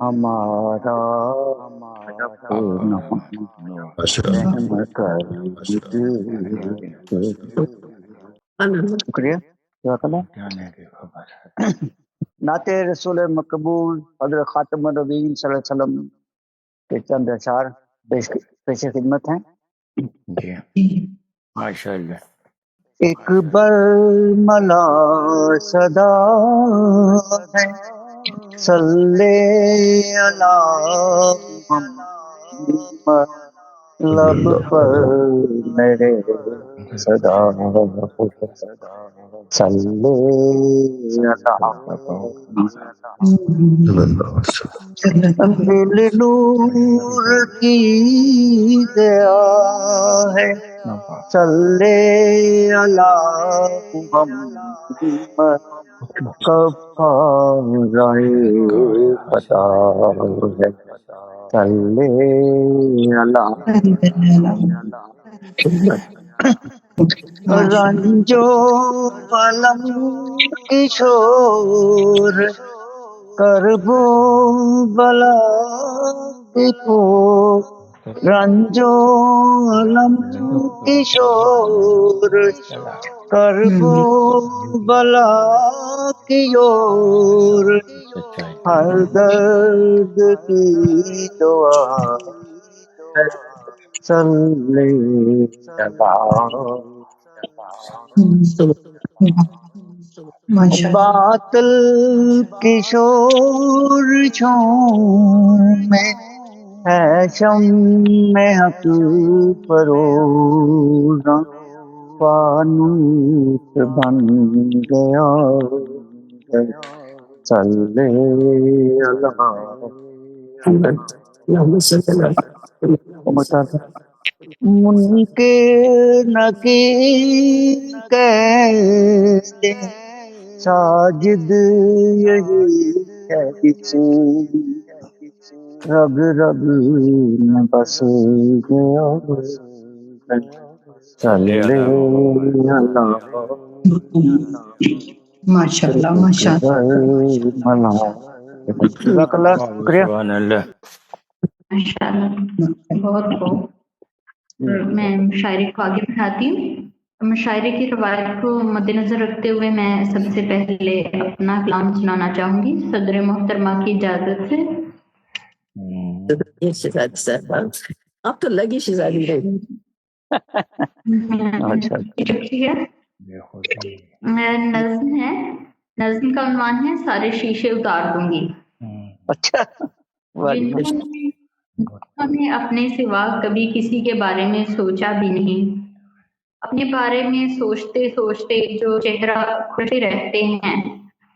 ہمارا اپنا رحم کر دے۔ شکریہ، جزاک اللہ۔ نعت رسول مقبول حضرت خاتم النبیین صلی اللہ علیہ وسلم کے چند اشعار پیش خدمت ہیں۔ جی ماشاء اللہ۔ ایک برملا صدا ہے، صلی علی محمد، لب پر میرے صدا صلی علی دل نور کی دیا ہے، صلی علی محمد، کفارۂ خطا ہے، صلی علی رنج و الم کی شور، کرب و بلا کی پور، رنج و الم کی شور، کرب و بلا کی اور، ہر درد کی دعا ہے، صلی باطل کی شور میں ہے شمع حق فروزاں، فانوس بن گیا ہے، صلی علی محمد۔ منکر نکیر کہتے ساجد یہی ہے جس رگ رگ میں بس گیا ہے، صلی علی ماشاءاللہ ماشاءاللہ جزاک اللہ، شکریہ۔ سبحان اللہ۔ ماشاءاللہ، بہت خوب۔ میں مشاعرے کو آگے بڑھاتی ہوں۔ مشاعرے کی روایت کو مد نظر رکھتے ہوئے میں سب سے پہلے اپنا کلام سنانا چاہوں گی صدر محترمہ کی اجازت سے۔ شہزادی صاحبہ، آپ تو لگی شہزادی رہی۔ شکریہ۔ نظم ہے، نظم کا عنوان ہے سارے شیشے اتار دوں گی۔ اچھا، جنہوں نے اپنے سوا کبھی کسی کے بارے میں سوچا بھی نہیں، اپنے بارے میں سوچتے سوچتے جو چہرہ کھلتے رہتے ہیں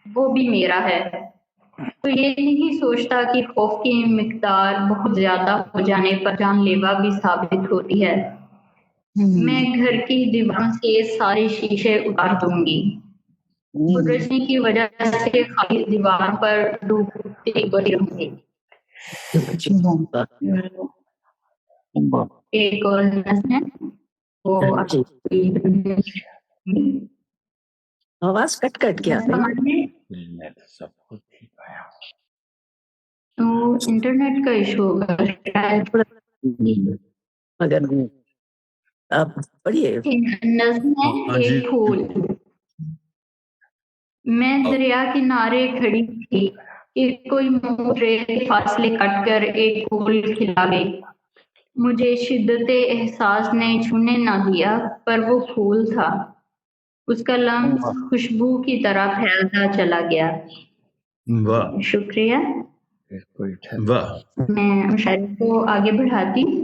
وہ بھی میرا ہے، تو یہ نہیں سوچتا کہ خوف کی مقدار بہت زیادہ ہو جانے پر جان لیوا بھی ثابت ہوتی ہے۔ میں گھر کی دیواروں سے سارے شیشے اتار دوں گی، گزرنے کی وجہ سے خالی دیوار پر ڈوبتے بڑے رہوں گے۔ ایک اور نظم ہے، وہ آواز کٹ کٹ کے آتی ہے۔ تو انٹرنیٹ کا ایشو ہوگا مگر آپ پڑھیے۔ نظم ہے ایک پھول۔ میں دریا کنارے کھڑی تھی کہ کوئی موٹر کے فاصلے کٹ کر ایک پھول کھلا گئی۔ مجھے شدت احساس نے چھونے نہ دیا، پر وہ پھول تھا، اس کا لمس خوشبو کی طرح پھیلتا چلا گیا۔ شکریہ۔ میں شاعری کو آگے بڑھاتی ہوں،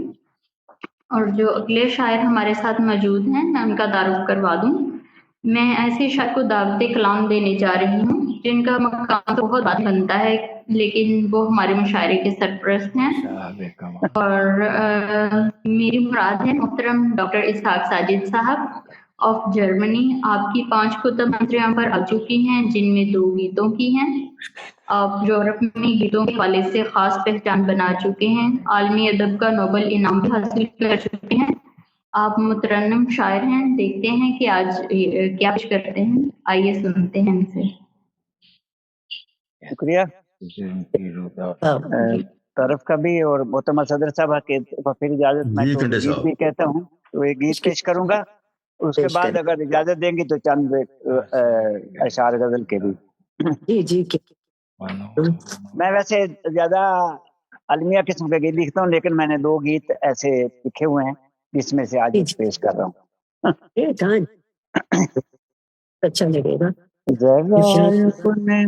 اور جو اگلے شاعر ہمارے ساتھ موجود ہیں میں ان کا تعارف کروا دوں۔ میں ایسے شاعر کو دعوت کلام دینے جا رہی ہوں جن کا مقام تو بہت بات بنتا ہے، لیکن وہ ہمارے مشاعرے کے سرپرست ہیں، اور میری مراد ہے محترم ڈاکٹر اسحاق ساجد صاحب آف جرمنی۔ آپ کی 5 کتب منچیوں پر آ چکی ہیں، جن میں 2 گیتوں کی ہیں۔ آپ یورپ میں گیتوں کے حوالے سے خاص پہچان بنا چکے ہیں، عالمی ادب کا نوبل انعام بھی حاصل کر چکے ہیں۔ آپ مترنم شاعر ہیں، دیکھتے ہیں کہ آج کیا پیش کرتے ہیں، آئیے سنتے ہیں ان سے۔ شکریہ۔ طرف کا بھی اور محترمہ صدر صاحب کے پھر اجازت میں جی تو کنڈے گیت صاحب بھی کہتا ہوں تو ایک گیت پیش کروں گا، اس کے بعد اگر اجازت دیں گی تو چند اشعار غزل کے بھی۔ جی جی میں ویسے زیادہ المیہ قسم کے گیت لکھتا ہوں، لیکن میں نے 2 گیت ایسے لکھے ہوئے ہیں جس میں سے آج پیش کر رہا ہوں۔ اچھا لگے گا۔ ذرا اپنے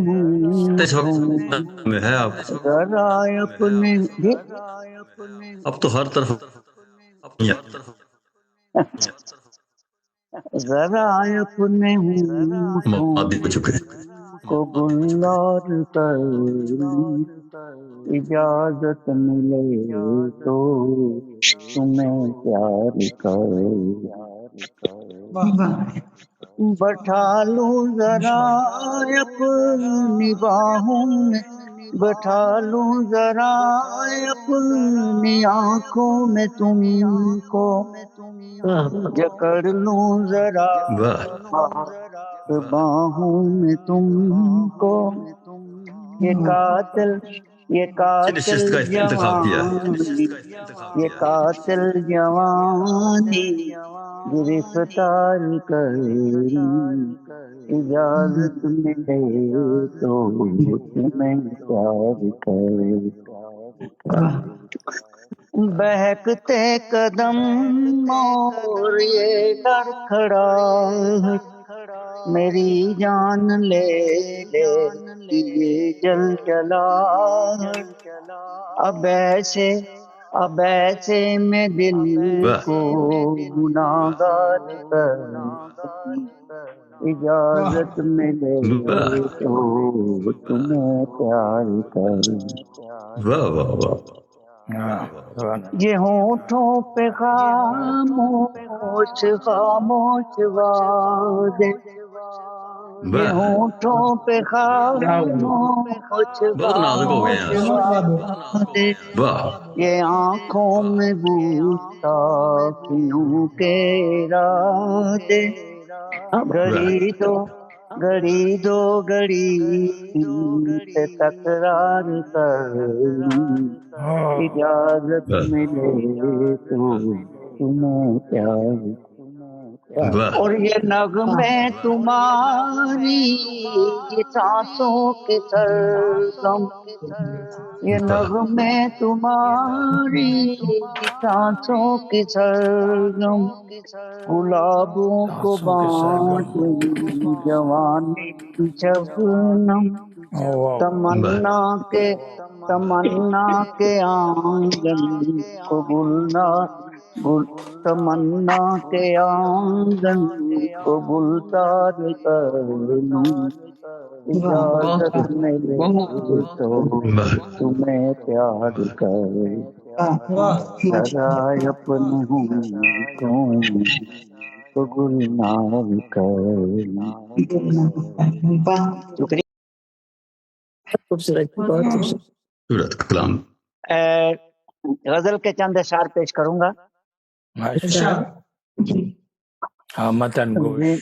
اس وقت میں ہے آپ ذرا اپنے جی اب تو ہر طرف ذرا اپنے مادی ہو چکے ہیں۔ کو گلزار کر اجازت ملے تو تمہیں پیار کر بٹھا لوں ذرا اپنی باہوں میں، بٹھا لوں ذرا اپنی آنکھوں میں تم کو، جکڑ لوں ذرا واہ باہوں میں تم کو، یہ قاتل نشست کا انتخاب کیا ہے۔ جوانی، یہ قاتل جوانی گرفتار کر، اجازت ملے تو تمہیں پیار کر، بہکتے قدم اور یہ لڑکھڑاہٹ میری جان لے لے یہ جل جلاہٹ، اب ایسے میں دل واہ کو گناہگار کر، اجازت ملے واہ تو تمہیں پیار کر، واہ واہ واہ یہ ہونٹوں پہ خاموش خاموش وعدے، یہ واہ ہونٹوں پہ خاموش بہت نازک ہو گئے ہیں خاموش وعدے، واہ یہ آنکھوں میں گستاخیوں کے ارادے، گھڑی دو گھڑی سے تکرار کر لوں، اجازت ملے تو تمہیں پیار، واہ اور یہ نغمے تمہاری یہ سانسوں کے سرگم، یہ نغمے تمہاری یہ سانسوں کے سرگم، گلابوں کو بانٹوں جوانی کی شبنم، تمنا کے آنگن کو تمنا کے آنگن کو گلزار کر لوں، اجازت ملے تو تمہیں پیار کر، ذرا اپنے ہونٹوں کو گلزار کر۔ شکریہ۔ خوبصورت بہت خوبصورت۔ سورت کلام غزل کے چند اشعار پیش کروں گا۔ متن گوش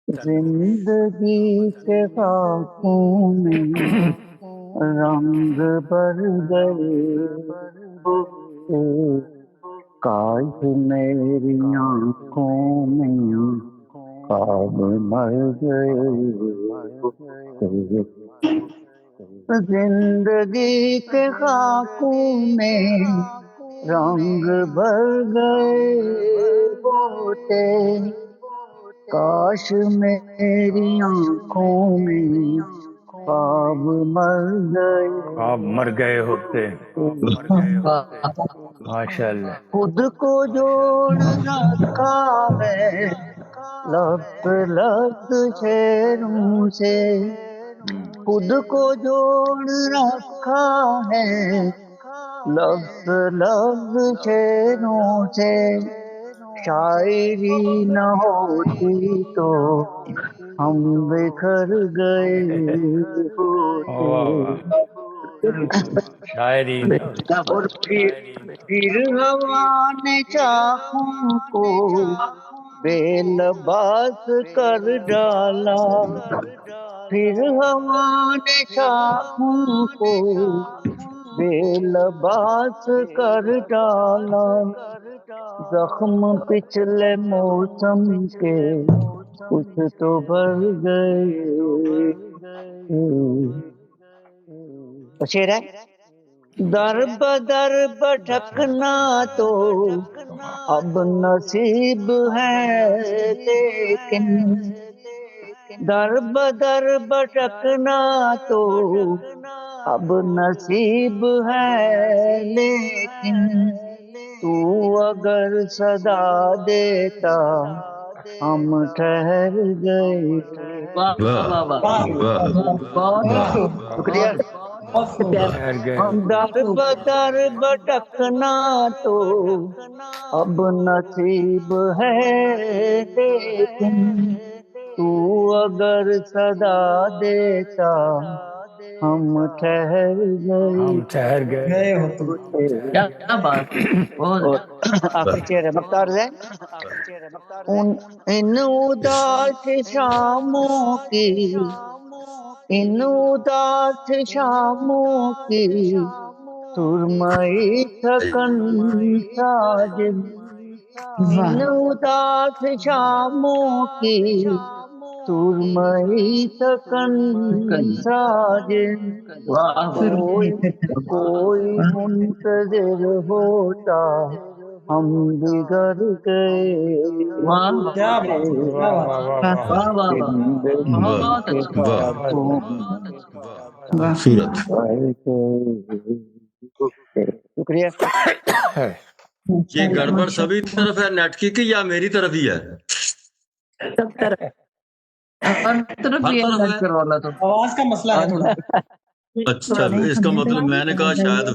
زندگی کے خاکوں میں رنگ بھر گئے ہوتے، کاش میری آنکھوں میں خواب مر گئے ہوتے، زندگی کے خاکوں میں رنگ بھر گئے ہوتے، کاش میری آنکھوں میں خواب مر گئے، آپ مر گئے ہوتے۔ ماشاء اللہ۔ خود کو جوڑ رکھا ہے لفظ لفظ شعروں سے، خود کو جوڑ رکھا ہے لفظ لفظ شعروں سے، شاعری نہ ہوتی تو ہم بکھر گئے ہوتے، شاعری اور پھر ہوا نے چاہوں کو بے لباس کر ڈالا، پھر ہوا نے شاخوں کو بے لباس کر ڈالا، زخم پچھلے موسم کے کچھ تو بھر گئے۔ شعر ہے در بدر بھٹکنا تو اب نصیب ہے، لیکن در بدر بھٹکنا تو اب نصیب ہے، لیکن تو اگر صدا دیتا ہم ٹھہر گئے۔ واہ واہ واہ واہ واہ بہت واہ شکریہ۔ ٹھہر گئے۔ در بدر بھٹکنا تو اب نصیب ہے، لیکن تو اگر صدا دیتا ہم ٹھہر گئے۔ ہم ٹھہر گئے۔ کیا بات ہے، بہت اور آخری شعر ہے مختار زین۔ ان اداس شاموں کی، ان اداس شاموں کی سرمئی تھکن ساجد، ان اداس شاموں کی سرمئی تھکن ساجد، کوئی منتظر ہوتا ہم بگڑ گئے۔ واہ کیا بات ہے، کیا بات ہے۔ واہ واہ واہ بہت اچھا۔ سورت شکریہ۔ یہ گڑبڑ سبھی طرف ہے نیٹ کی کہ یا میری طرف ہی ہے؟ سب طرف ہر طرف یہ کر والا تو آواز کا مسئلہ ہے تھوڑا۔ اچھا اس کا مطلب میں نے کہا شاید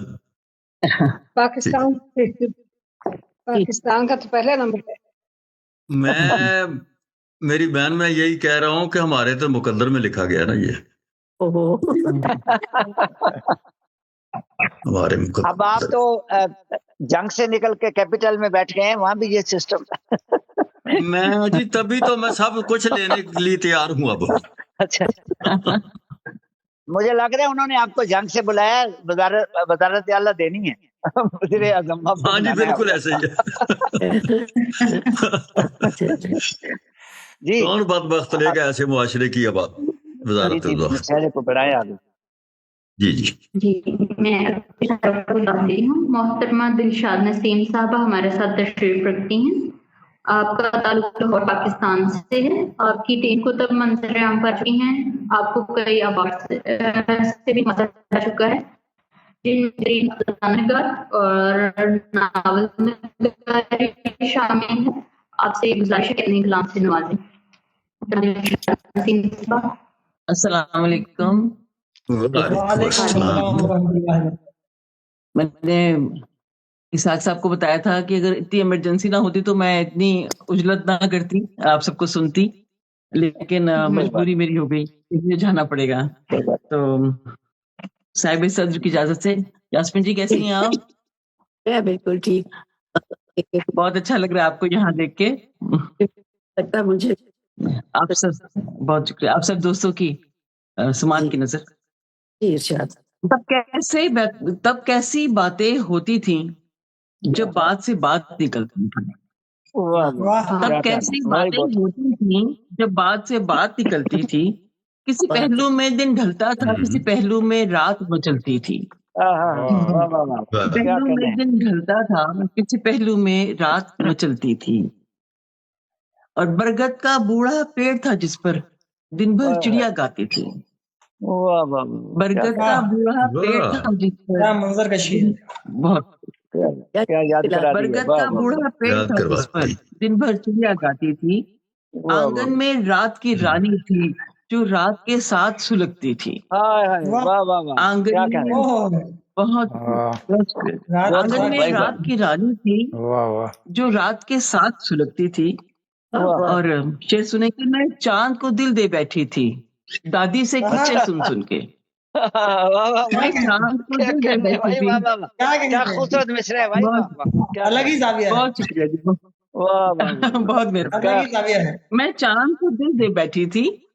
پاکستان کا تو پہلا نمبر ہے۔ میں میری بہن میں یہی کہہ رہا ہوں کہ ہمارے تو مقدر میں لکھا گیا نا یہ ہمارے مقدر۔ اب آپ تو جنگ سے نکل کے کیپٹل میں بیٹھ گئے ہیں، وہاں بھی یہ سسٹم۔ میں جی تبھی تو میں سب کچھ لینے کے لیے تیار ہوں اب۔ اچھا مجھے لگ رہا ہے انہوں نے آپ کو جنگ سے بلایا، وزارت اعلیٰ دینی ہے وزیر اعظم۔ ہاں جی بالکل ایسے ہی ہے۔ جی کون بدبخت لے گا ایسے معاشرے کی اب وزارت مسئلے کو بڑھائے آگے۔ جی جی جی میں بتاتی ہوں، محترمہ دلشاد نسیم صاحبہ ہمارے ساتھ تشریف رکھتی ہیں۔ آپ کا تعلق لاہور پاکستان سے ہے، آپ کی 3 کتب منظر عام پر چکی ہیں، آپ کو کئی ایوارڈ سے بھی مدد جا چکا ہے، جن میں نگار اور ناول نگاری شامل ہے۔ آپ سے گزارش ہے کہ اپنے کلام سے نوازیں۔ السلام علیکم۔ وعلیکم السلام ورحمۃ اللہ۔ میں نے اسحاق صاحب کو بتایا تھا کہ اگر اتنی ایمرجنسی نہ ہوتی تو میں اتنی اجلت نہ کرتی، آپ سب کو سنتی، لیکن مجبوری میری ہو گئی، اس لیے جانا پڑے گا۔ تو صاحب صدر کی اجازت سے یاسمین جی کیسی ہیں آپ؟ بالکل ٹھیک، بہت اچھا لگ رہا ہے آپ کو یہاں دیکھ کے۔ لگتا مجھے آپ سب بہت شکریہ، آپ سب دوستوں کی سمان کی نظر۔ جی ارشاد۔ تب کیسی باتیں ہوتی تھیں جب بات سے بات نکلتی تھی، تب کیسی باتیں ہوتی تھیں جب بات سے بات نکلتی تھی، کسی پہلو میں دن ڈھلتا تھا، کسی پہلو میں رات مچلتی تھی، پہلو میں دن ڈھلتا تھا، کسی پہلو میں رات مچلتی تھی، اور برگد کا بوڑھا پیڑ تھا جس پر دن بھر چڑیا گاتی تھی، برگد کا بوڑھا پیڑ تھا جس پر منظر کشی ہے، بہت برگد کا بوڑھا پیڑ تھا جس پر دن بھر چڑیا گاتی تھی، آنگن میں رات کی رانی تھی جو رات کے ساتھ سلگتی تھی، آنگن میں بہت آنگن میں رات کی رانی تھی جو رات کے ساتھ سلگتی تھی، اور شعر سنے کہ میں چاند کو دل دے بیٹھی تھی دادی سے قصے سن سن کے، میں چاند کو دل دے بیٹھی تھی۔ کیا خوبصورت مصرع ہے بھائی، الگ ہی زاویہ ہے، بہت شکریہ جی، بہت مہربانی، الگ ہی زاویہ ہے۔ میں چاند کو دل دے بیٹھی تھی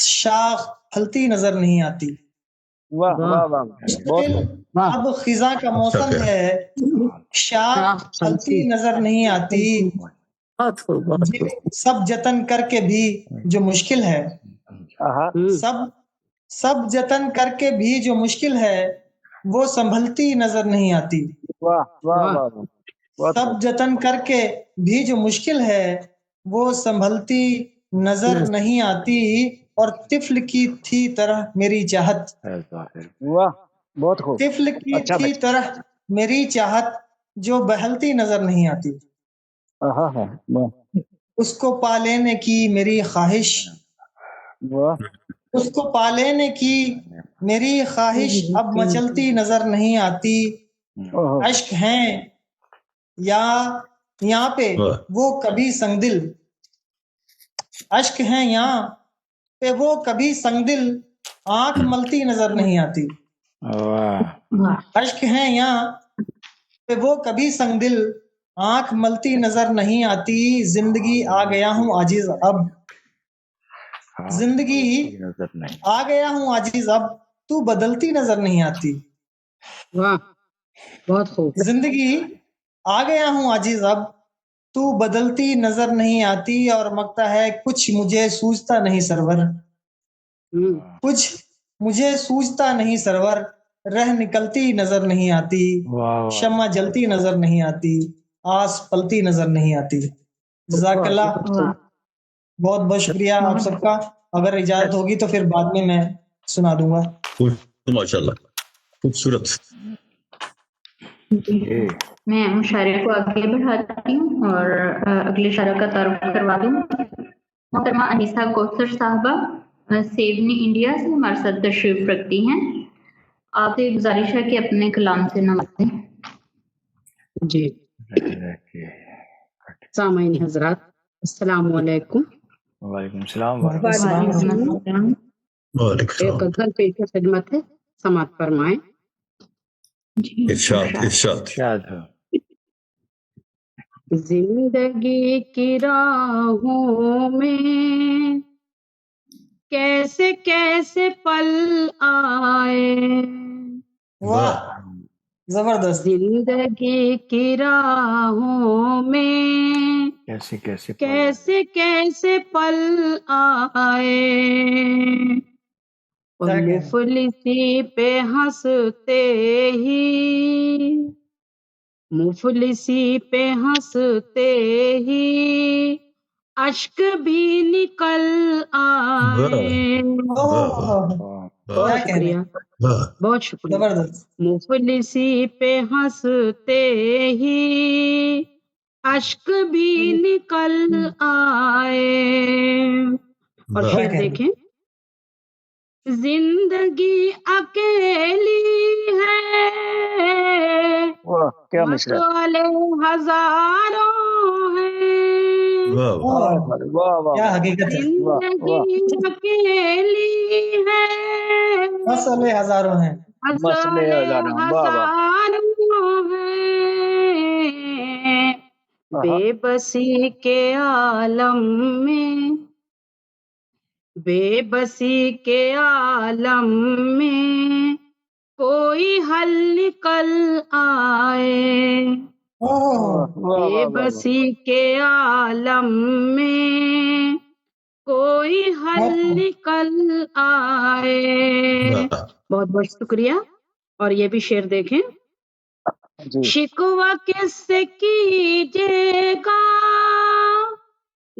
شاخ پھلتی نظر نہیں آتی. واہ واہ واہ مستقل اب خزاں کا موسم ہے، شاخ پھلتی نظر نہیں آتی. سب جتن کر کے بھی جو مشکل ہے، سب جتن کر کے بھی جو مشکل ہے وہ سنبھلتی نظر نہیں آتی. واہ واہ واہ سب جتن کر کے بھی جو مشکل ہے وہ سنبھلتی نظر نہیں آتی. اور طفل کی تھی طرح میری چاہت، واہ بہت خوب. طفل کی تھی طرح میری چاہت جو بہلتی نظر نہیں آتی. اس کو پا لینے کی میری خواہش، اس کو پا لینے کی میری خواہش اب مچلتی نظر نہیں آتی. اشک ہیں یہاں پہ وہ کبھی سنگ دل، اشک ہیں یہاں پہ وہ کبھی سنگ دل، آنکھ ملتی نظر نہیں آتی. اشک ہیں یہاں پہ وہ کبھی سنگ دل، آنکھ ملتی نظر نہیں آتی. زندگی آ گیا ہوں عاجز اب، زندگی آ گیا ہوں عاجز اب، تو بدلتی نظر نہیں آتی. واہ بہت خوب. زندگی آ گیا ہوں عاجز اب، تو بدلتی نظر نہیں آتی. اور مگتا ہے کچھ مجھے سوجتا نہیں سرور، کچھ مجھے سوجتا نہیں سرور، رہ نکلتی نظر نہیں آتی. شمع جلتی نظر نہیں آتی، آس پلتی نظر نہیں آتی. جزاک اللہ، بہت بہت شکریہ آپ سب کا. اگر اجازت ہوگی تو پھر بعد میں سنا دوں گا. ماشاءاللہ خوبصورت. میں مشاعرے کو آگے بڑھاتی ہوں اور اگلے شاعرہ کا تعارف کروا دوں. محترمہ انیسہ کوثر صاحبہ سیونی انڈیا سے ہمارے ساتھ تشریف رکھتی ہیں. آپ سے گزارش ہے کہ اپنے کلام سے نوازیں. جی سامعین حضرات السلام علیکم. وعلیکم السلام. ایک غزل پیش خدمت ہے، سماعت فرمائیں. ارشاد. زندگی کی راہوں میں کیسے کیسے پل آئے، واہ زبردست. زندگی کی راہوں میں کیسے کیسے پل آئے، مفلسی پہ ہنستے ہی، مفلسی پہ ہنستے ہی اشک بھی نکل آئے. بہت شکریہ، بہت شکریہ. مفلسی پہ ہنستے ہی اشک بھی نکل آئے. اور شعر دیکھیں. زندگی اکیلی ہے مسئلے ہزاروں ہیں، زندگی اکیلی ہے مسئلے ہزاروں ہیں، ہیں. بے بسی کے عالم میں، بے بسی کے عالم میں کوئی حل نکل آئے. بے بسی کے عالم میں کوئی حل نکل آئے. بہت بہت شکریہ. اور یہ بھی شعر دیکھیں. شکوہ کس سے کیجیے گا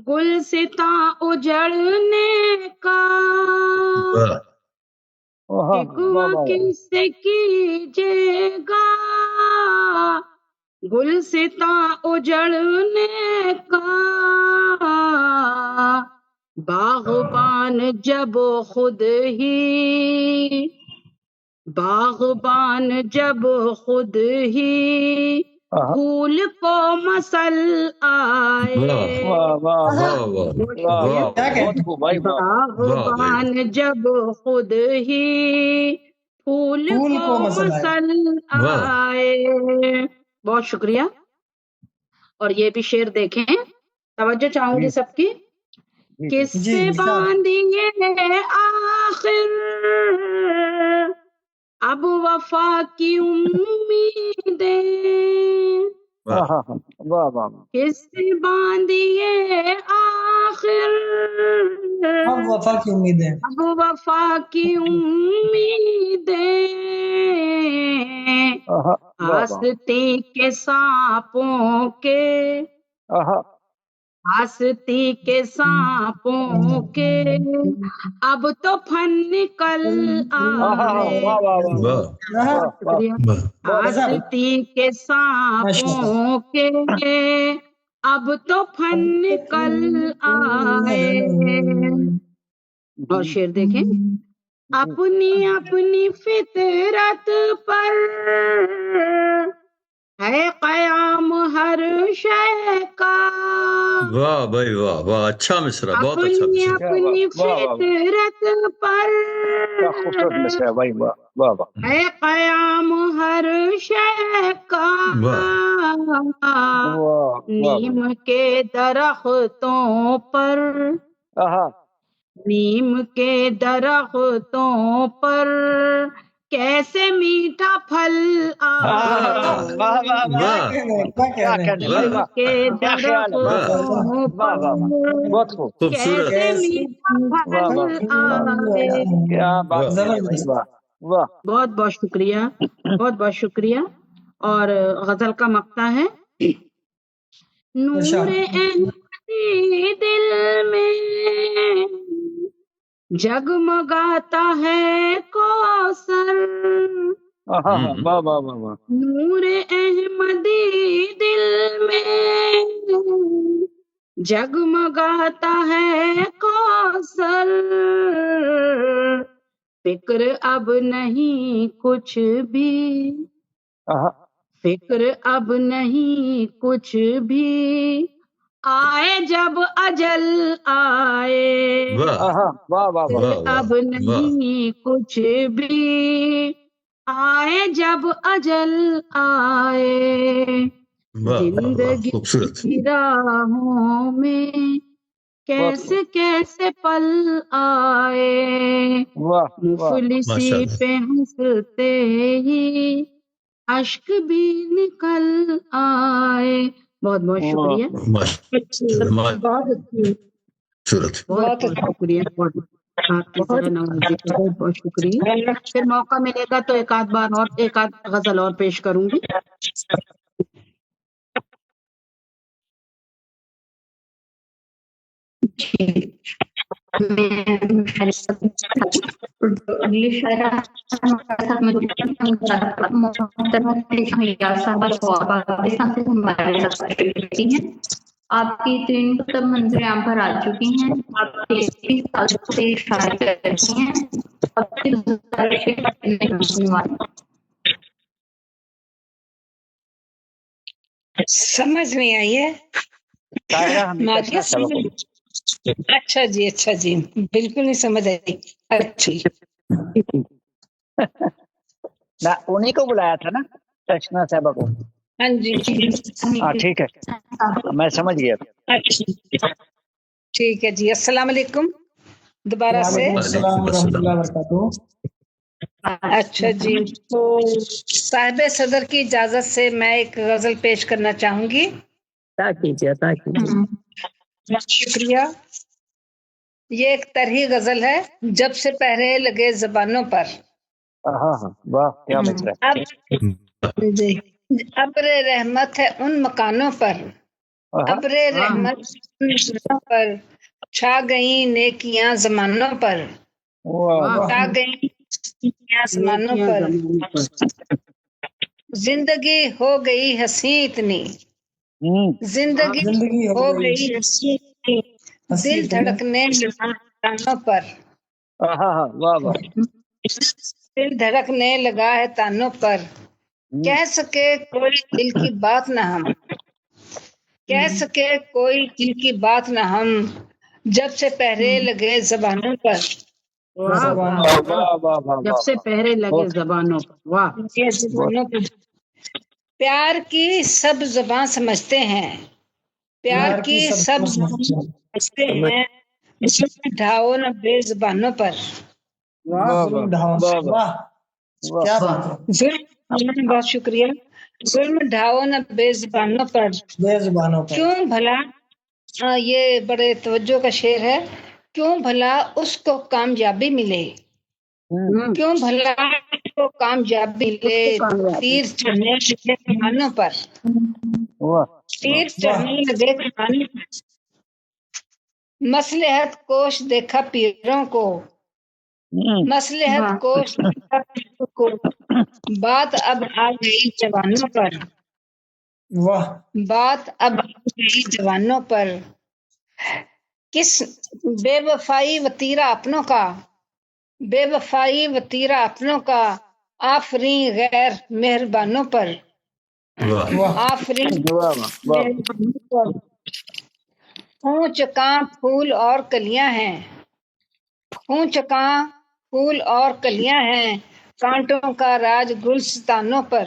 گلستاں اجڑنے کا، شکوہ کس سے کیجیے گا گلستاں اجڑنے کا. باغبان جب خود ہی، باغبان جب خود ہی پھول کو مسل آئے. باغبان جب خود ہی پھول کو مسل آئے. بہت شکریہ. اور یہ بھی شعر دیکھیں، توجہ چاہوں گی سب کی. کس سے باندھیے آخر اب وفا کی امیدیں، کس سے باندھیے آخر اب وفا کی امیدیں، اب وفا کی امیدیں، آستی کے سانپوں کے، آستی کے سانپوں کے اب تو پھن نکل آئے، آستی کے سانپوں کے اب تو پھن نکل آئے۔ اور شعر دیکھیں، اپنی اپنی فطرت پر ہے قیام ہر شے کا، واہ بھائی واہ واہ، اچھا مصرع، بہت اچھا اپنی مصرع، اپنی فطرت پر ہے قیام ہر شے کا، نیم کے درختوں پر، نیم کے درختوں پر کیسے میٹھا پھل آئے، نیم کے درختوں پر کیسے میٹھا پھل آئے۔ بہت بہت شکریہ، بہت بہت شکریہ۔ اور غزل کا مقطع ہے، نور احمدی دل میں جگمگاتا ہے کوثر، نور احمدی دل میں جگمگاتا ہے کوثر، فکر اب نہیں کچھ بھی، فکر اب نہیں کچھ بھی، آئے جب اجل آئے، اب نہیں کچھ بھی، آئے جب اجل آئے، زندگی کی راہوں میں کیسے کیسے پل آئے، مفلسی پہ ہنستے ہی اشک بھی نکل آئے۔ بہت بہت شکریہ، بہت اچھی، بہت بہت شکریہ، بہت بہت شکریہ۔ پھر موقع ملے گا تو ایک آدھ بار اور ایک آدھ غزل اور پیش کروں گی۔ اگلی شاعرہ آپ کی 3 کتب منظر عام پر آ چکی ہیں، آپ 23 سال سے شاعری کرتی ہیں، سمجھ نہیں آئی ہے۔ اچھا جی، اچھا جی، بالکل نہیں سمجھ آئی۔ اچھی انہیں کو بلایا تھا نا تشنا صاحبہ کو؟ ہاں جی، ہاں ٹھیک ہے، میں سمجھ گیا۔ ٹھیک ہے جی، السلام علیکم دوبارہ سے۔ السلام ورحمۃ اللہ وبرکاتہ۔ اچھا جی، تو صاحب صدر کی اجازت سے میں ایک غزل پیش کرنا چاہوں گی۔ شکریہ۔ یہ ایک طرحی غزل ہے، جب سے پہرے لگے زبانوں پر، واہ کیا مصرع ہے۔ ابر رحمت ہے ان مکانوں پر، ابر رحمت ان مکانوں پر، چھا گئیں نیکیاں زمانوں پر، چھا گئیں نیکیاں زمانوں پر، زندگی ہو گئی حسین اتنی، زندگی ہو گئی حسین اتنی، دل دھڑکنے لگا تانوں پر، دل دھڑکنے لگا ہے تانوں پر، کہہ سکے کوئی دل کی بات نہ ہم، کہہ سکے کوئی دل کی بات نہ ہم، جب سے پہرے لگے زبانوں پر، جب سے پہرے لگے زبانوں پر، واہ، زبانوں پر۔ پیار کی سب زباں سمجھتے ہیں، پیار کی سب زباں سمجھتے ہیں، ظلم ڈھاؤ نہ بے زبانوں پر. واہ کیا بات ہے. بہت شکریہ. ظلم ڈھاؤ نہ بے زبانوں پر. بے زبانوں پر. کیوں بھلا یہ بڑے توجہ کا شعر ہے. کیوں بھلا اس کو کامیابی ملے. کیوں بھلا اس کو کامیابی ملے. تیر چڑھنے لگے کمانوں پر. تیر چڑھنے لگے کمانوں پر. مصلحت کوش دیکھا پیروں کو. مصلحت کوش دیکھا پیروں کو. بات اب آ گئی جوانوں پر. واہ. بات اب آ گئی جوانوں پر. کس بے وفائی وتیرا اپنوں کا. بے وفائی وتیرا اپنوں کا. آفرین غیر مہربانوں پر. آفرین مہربانوں پر. خوں چکاں پھول اور کلیاں ہیں. خوں چکاں پھول اور کلیاں ہیں. کانٹوں کا راج گلستانوں پر.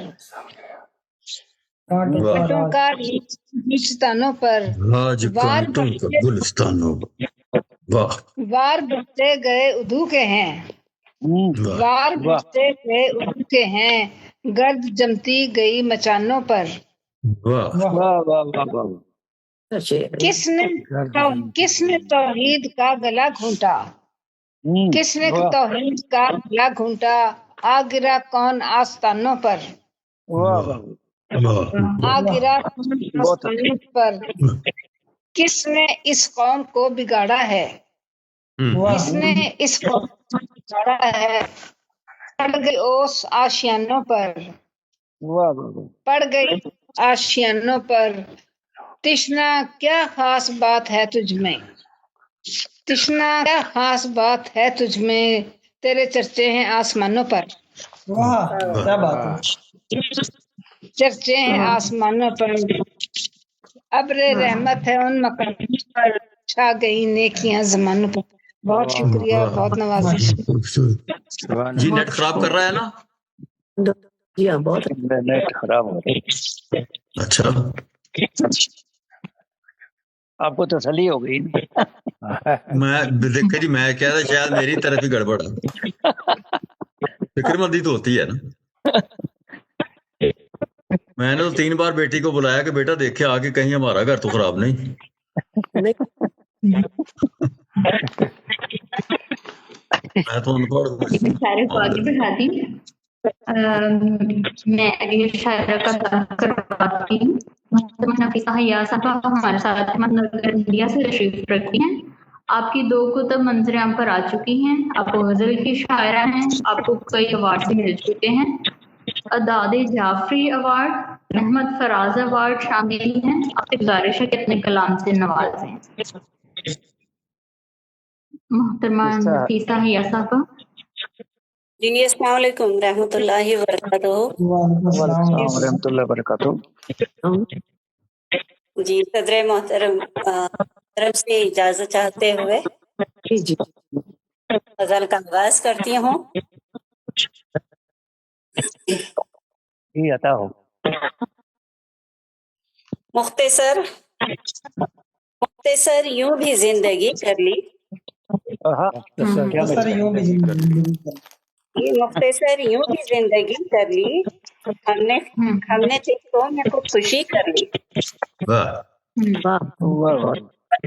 کانٹوں کا راج گلستانوں پر. وار بڑھتے گئے ادو کے ہیں. وار بڑھتے گئے ادو کے ہیں. گرد جمتی گئی مچانوں پر. کس نے توحید کا گلا گھونٹا. کس نے توحید کا گلا گھونٹا. آ گرا کون آستانوں پر. آ گرا کون آستانوں پر. کس نے اس قوم کو بگاڑا ہے. کس نے اس قوم کو بگاڑا ہے. پڑ گئی اوس آشیانوں پر. پڑ گئی آشیانوں پر. تشنا کیا خاص بات ہے تجھ میں. تشنا کیا خاص بات ہے تجھ میں. تیرے چرچے ہیں آسمانوں پر. واہ کیا بات ہے. چرچے ہیں آسمانوں پر. ابر رحمت ہے ان مقاموں پر. چھا گئی نیکیاں زمانوں پر. بہت شکریہ. بہت نوازش. جی نیٹ خراب کر رہا ہے نا. جی ہاں بہت نیٹ خراب ہو رہا ہے. اچھا آپ کو تسلی ہو گئی. میں دیکھا جی میں کہہ رہا شاید میری طرف ہی گڑبڑ ہے. فکر مندی تو ہوتی ہے نا. میں نے تو 3 بار بیٹی کو بلایا کہ بیٹا دیکھے آگے کہیں ہمارا گھر تو خراب نہیں. میں تو ان کو سارے کو آگے بڑھاتی ہوں. میں اگلی شاعرہ کا تعارف کرواتی ہوں. محترمہ نفیسہ حیا صاحبہ ہمارے ساتھ انڈیا سے تشریف رکھتی ہیں. آپ کی 2 کتب منظر عام پر آ چکی ہیں. آپ غزل کی شاعرہ ہیں. آپ کو کئی ایوارڈ سے مل چکے ہیں. اداد جعفری ایوارڈ، احمد فراز ایوارڈ شامل ہیں. آپ سے گزارش ہے کہ اپنے کلام سے نوازیں. محترمہ نفیسہ حیا صاحبہ. جی السلام علیکم رحمۃ اللہ وبرکاتہ. وعلیکم رحمۃ اللہ وبرکاتہ. جی صدر محترم طرف سے اجازت چاہتے ہوئے غزل کا آغاز کرتی ہوں. جی عطا ہو. مختصر یوں بھی زندگی کر لی. مختصر یوں بھی زندگی کر لی. ہم نے قصوں میں خود خوشی کر لی.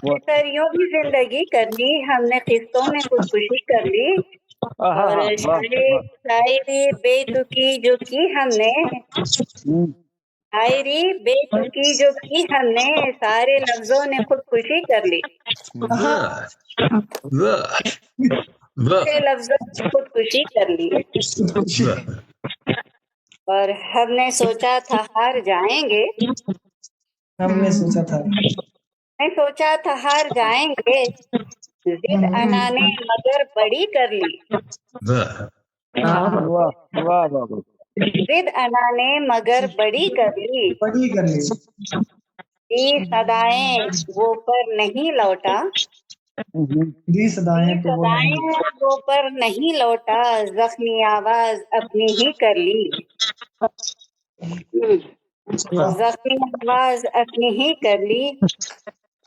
مختصر یوں بھی زندگی کر لی. ہم نے قصوں میں خود خوشی کر لی. اور شاعری بے تکی جو کی ہم نے. شاعری بے تکی جو کی ہم نے. سارے لفظوں نے خود خوشی کر لی. لفظوں نے خود خوشی کر لی. اور ہم نے سوچا تھا ہار جائیں گے. ہم نے سوچا تھا ہار جائیں گے. ضد انا نے مگر بڑی کر لی. ضد انا نے مگر بڑی کر لی. صدائیں وہ پر نہیں لوٹا. صدائیں وہ پر نہیں لوٹا. زخمی آواز اپنی ہی کر لی. زخمی آواز اپنی ہی کر لی.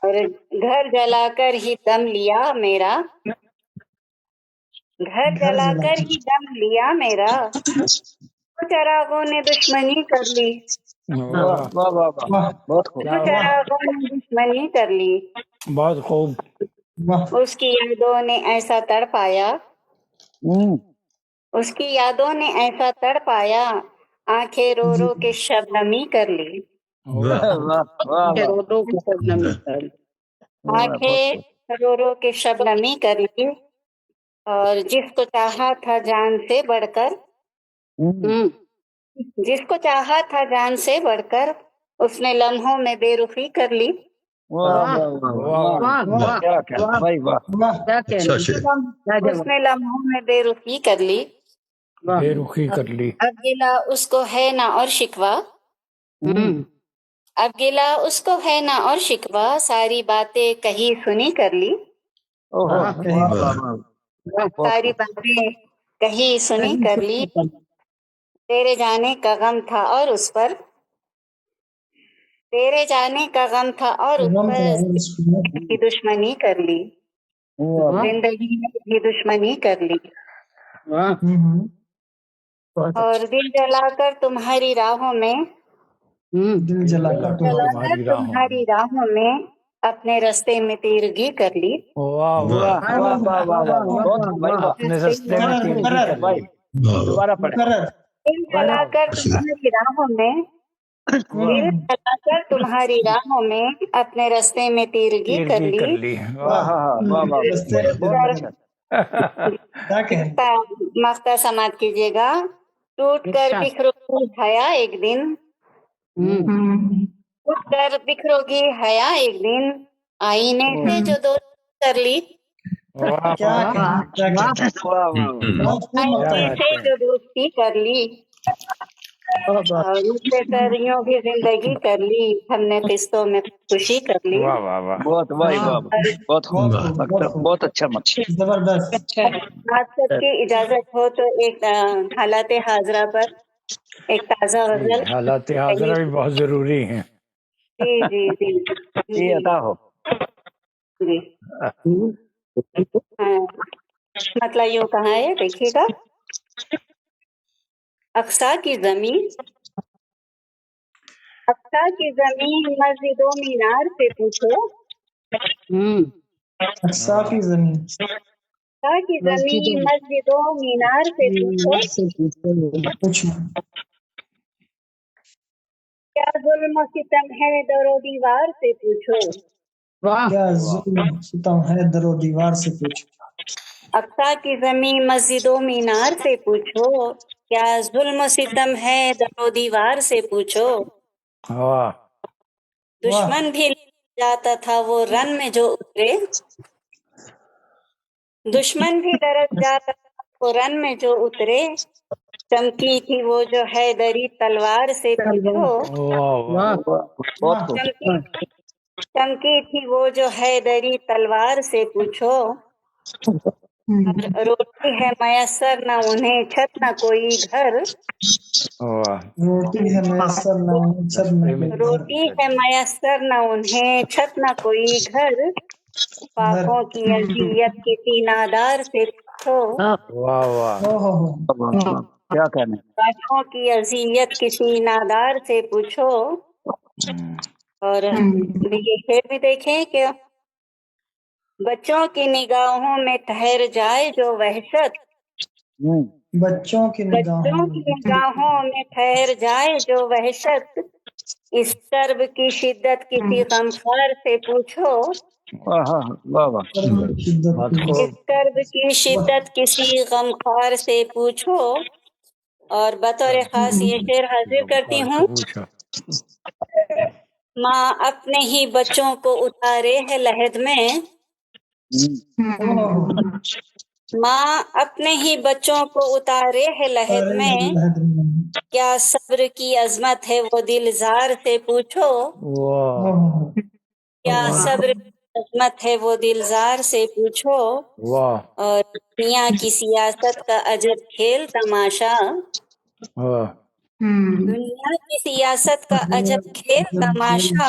اور گھر جلا کر ہی دم لیا میرا، گھر جلا کر ہی دم لیا میرا، چراغوں نے دشمنی کر لی، واہ واہ واہ واہ، بہت خوب، چراغوں نے دشمنی کر لی، بہت خوب. اس کی یادوں نے ایسا تڑ پایا، اس کی یادوں نے ایسا تڑ پایا، آنکھیں رو رو کے شبنمی کر لی، واہ واہ واہ واہ، آنکھیں رو رو کے شبنمی کر لی، اور جس کو چاہا تھا جان سے بڑھ کر، جس کو چاہا تھا جان سے بڑھ کر، اس نے لمحوں میں بے رخی کر لی، واہ واہ واہ واہ، کیا کہنا بھائی، واہ، اس نے لمحوں میں بے رخی کر لی، بے رخی کر لی. اب گلا اس کو ہے نہ اور شکوہ، اب گلا اس کو ہے نہ اور شکوہ، ساری باتیں کہی سنی کر لی، ساری باتیں کہی سنی کر لی، تیرے جانے کا غم تھا اور اس پر، تیرے جانے کا غم تھا اور اس پر کی دشمنی کر لی، زندگی کی دشمنی کر لی، اور دل جلا کر تمہاری راہوں میں، دل جلا کر تمہاری راہوں میں اپنے رستے میں تیرگی کر لی، واہ واہ، واہ واہ واہ واہ واہ، بہت بھائی واہ، اپنے رستے میں تیرگی کر لی. دوبارہ پڑھیں، دل جلا کر تمہاری راہوں میں، دل جلا کر تمہاری راہوں میں اپنے رستے میں تیرگی کر تیرگی کر لی، لی. واہ واہ واہ، بہت اچھا، مختہ سماعت کیجیے گا، ٹوٹ کر بکھرو گی حیا ایک دن، ٹوٹ کر بکھرو گی حیا ایک دن، آئینے سے جو دوستی کر لی، آئینے سے جو دوستی کر لی، اور مجھ سے کریوں بھی زندگی کر لی، ہم نے قسطوں میں خوشی کر لی، واہ واہ واہ، بہت بھائی واہ، بہت خوب، بہت اچھا مطلب، زبردست. آپ سب کی اجازت ہو تو ایک حالات حاضرہ پر ایک تازہ غزل. حالات حاضرہ بھی بہت ضروری ہیں. جی جی جی جی عطا ہو، جی، ہاں، مطلب یوں کہا ہے، دیکھیے گا، اقصا کی زمین، اقصا کی زمین مسجد و مینار سے پوچھو، اقصا کی زمین، اقصا کی زمین مسجد و مینار سے پوچھو، کیا ظلم و ستم ہے در و دیوار سے پوچھو، کیا ظلم ستم ہے در و دیوار سے پوچھو، اقصا کی زمین مسجد و مینار سے پوچھو، کیا ظلم و ستم ہے در و دیوار سے پوچھو، واہ، دشمن بھی جاتا تھا وہ رن میں جو اترے، دشمن بھی ڈرت جاتا تھا وہ رن میں جو اترے، چمکی تھی وہ جو حیدری تلوار سے پوچھو، چمکی تھی وہ جو حیدری تلوار سے پوچھو، روٹی ہے میسر نہ انہیں چھت نہ کوئی گھر، روٹی ہے میسر نہ انہیں چھت نہ کوئی گھر، روٹی ہے میسر نہ انہیں چھت نہ کوئی گھر، پاپوں کی اذیت کسی نادار سے پوچھو، واہ واہ، کیا کہنا، پاپوں کی اذیت کسی نادار سے پوچھو، اور یہ پھر بھی دیکھیں کہ بچوں کی نگاہوں میں ٹھہر جائے جو وحشت، بچوں کی نگاہوں میں ٹھہر جائے جو وحشت، اس کرب کی شدت کسی غمخوار سے پوچھو، اس کرب کی شدت کسی غمخوار سے پوچھو، اور بطور خاص یہ شعر حاضر کرتی ہوں، ماں اپنے ہی بچوں کو اتارے ہے لحد میں، ماں اپنے ہی بچوں کو اتارے ہے لحد میں، کیا صبر کی عظمت ہے وہ دلزار سے پوچھو، کیا صبر کی عظمت ہے وہ دلزار سے پوچھو، اور دنیا کی سیاست کا عجب کھیل تماشا، دنیا کی سیاست کا عجب کھیل تماشا،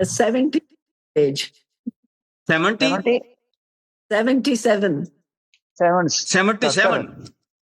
77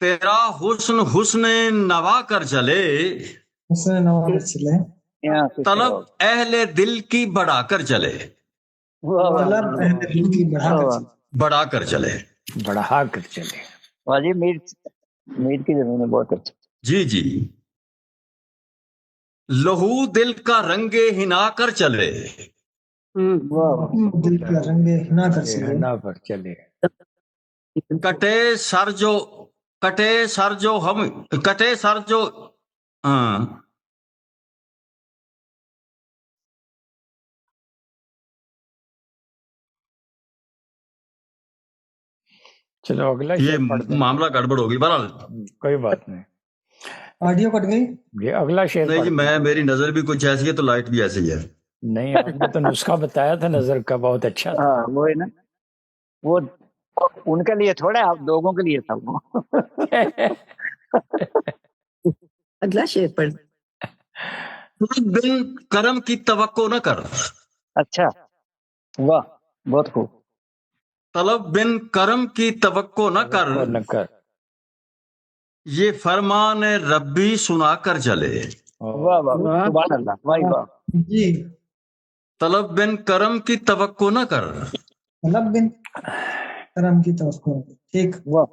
تیرا حسن حسن نوا کر چلے، حسن نوا کر چلے، طلب اہل دل کی بڑھا کر چلے، طلب اہل دل کی بڑھا کر چلے، بڑھا کر چلے۔ واجی میر کی زمین ہے بہت اچھا۔ جی جی، لہو دل کا رنگ ہنا کر چلے، دل کا رنگ ہنا کر چلے، ہنا پر چلے، کٹے سر جو ہاں چلو اگلا یہ معاملہ گڑبڑ ہوگی، بہرحال کوئی بات نہیں، آڈیو کٹ گئی۔ یہ اگلا شعر نہیں جی، میری نظر بھی کچھ ایسی ہے تو لائٹ بھی ایسی ہے۔ نہیں، آپ نے تو نسخہ بتایا تھا نظر کا، بہت اچھا تھا۔ ہاں وہ ہے نا، وہ ان کے لیے تھوڑا، آپ لوگوں کے لیے تھا وہ۔ اگلا شعر پڑھ۔ بن کرم کی توقع نہ کر، اچھا، واہ بہت خوب۔ طلب بن کرم کی توقع نہ کر، یہ فرمان ربی سنا کر چلے، واہ واہ سبحان اللہ، واہ واہ جی، طلب بن کرم کی توقع نہ کر، طلب بن کرم کی توقع، ٹھیک، واہ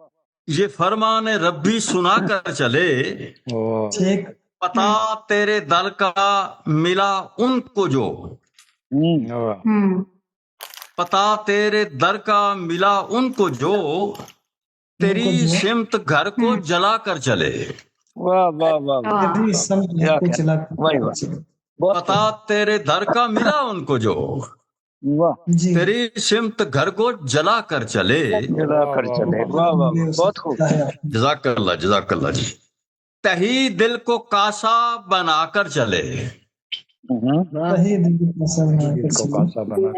یہ فرمان ربی سنا کر چلے، ٹھیک، پتا تیرے در کا ملا ان کو جو، پتا تیرے در کا ملا ان کو جو تیری سمت گھر کو جلا کر چلے، واہ واہ واہ پتا تیرے در کا ملا ان کو جو واہ تیری سمت گھر کو جلا کر چلے، جلا کر چلے، واہ واہ بہت خوب۔ جزاک اللہ جزاک اللہ جی۔ تہی دل کو کاسا بنا کر چلے،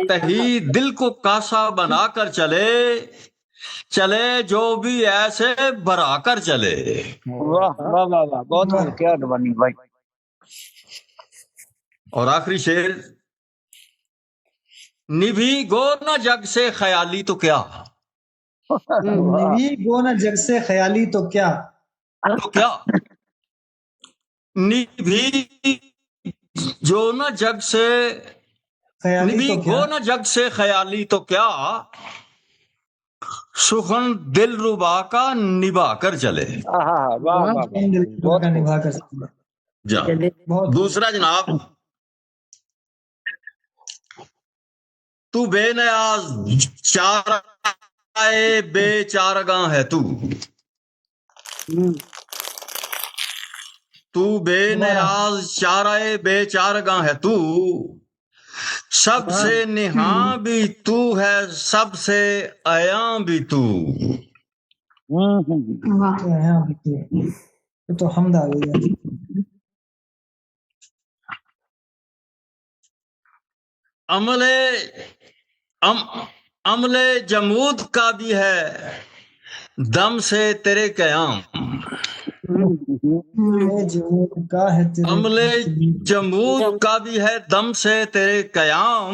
تہی دل کو کاسا بنا کر چلے، چلے جو بھی ایسے بھرا کر چلے، واہ واہ واہ واہ بہت خوب، کیا زبانی بھائی۔ اور آخری شعر، نبھی گو نہ جگ سے خیالی تو کیا، نبھی گو نہ جگ سے خیالی تو کیا، نبھی جو نہ جگ سے نبھی گو نہ جگ سے خیالی تو کیا، سخن دل ربا کا نبھا کر چلے، دوسرا جناب، تو بے نیاز چارہ بے چارگاں ہے تو بے نیاز چارہ بے چارگاں ہے تو، سب سے نہاں بھی تو ہے، سب سے عیاں بھی تو، تو حمد آ گئی ہے۔ عمل جمود کا بھی ہے دم سے تیرے قیام، عمل جمود کا بھی ہے دم سے تیرے قیام،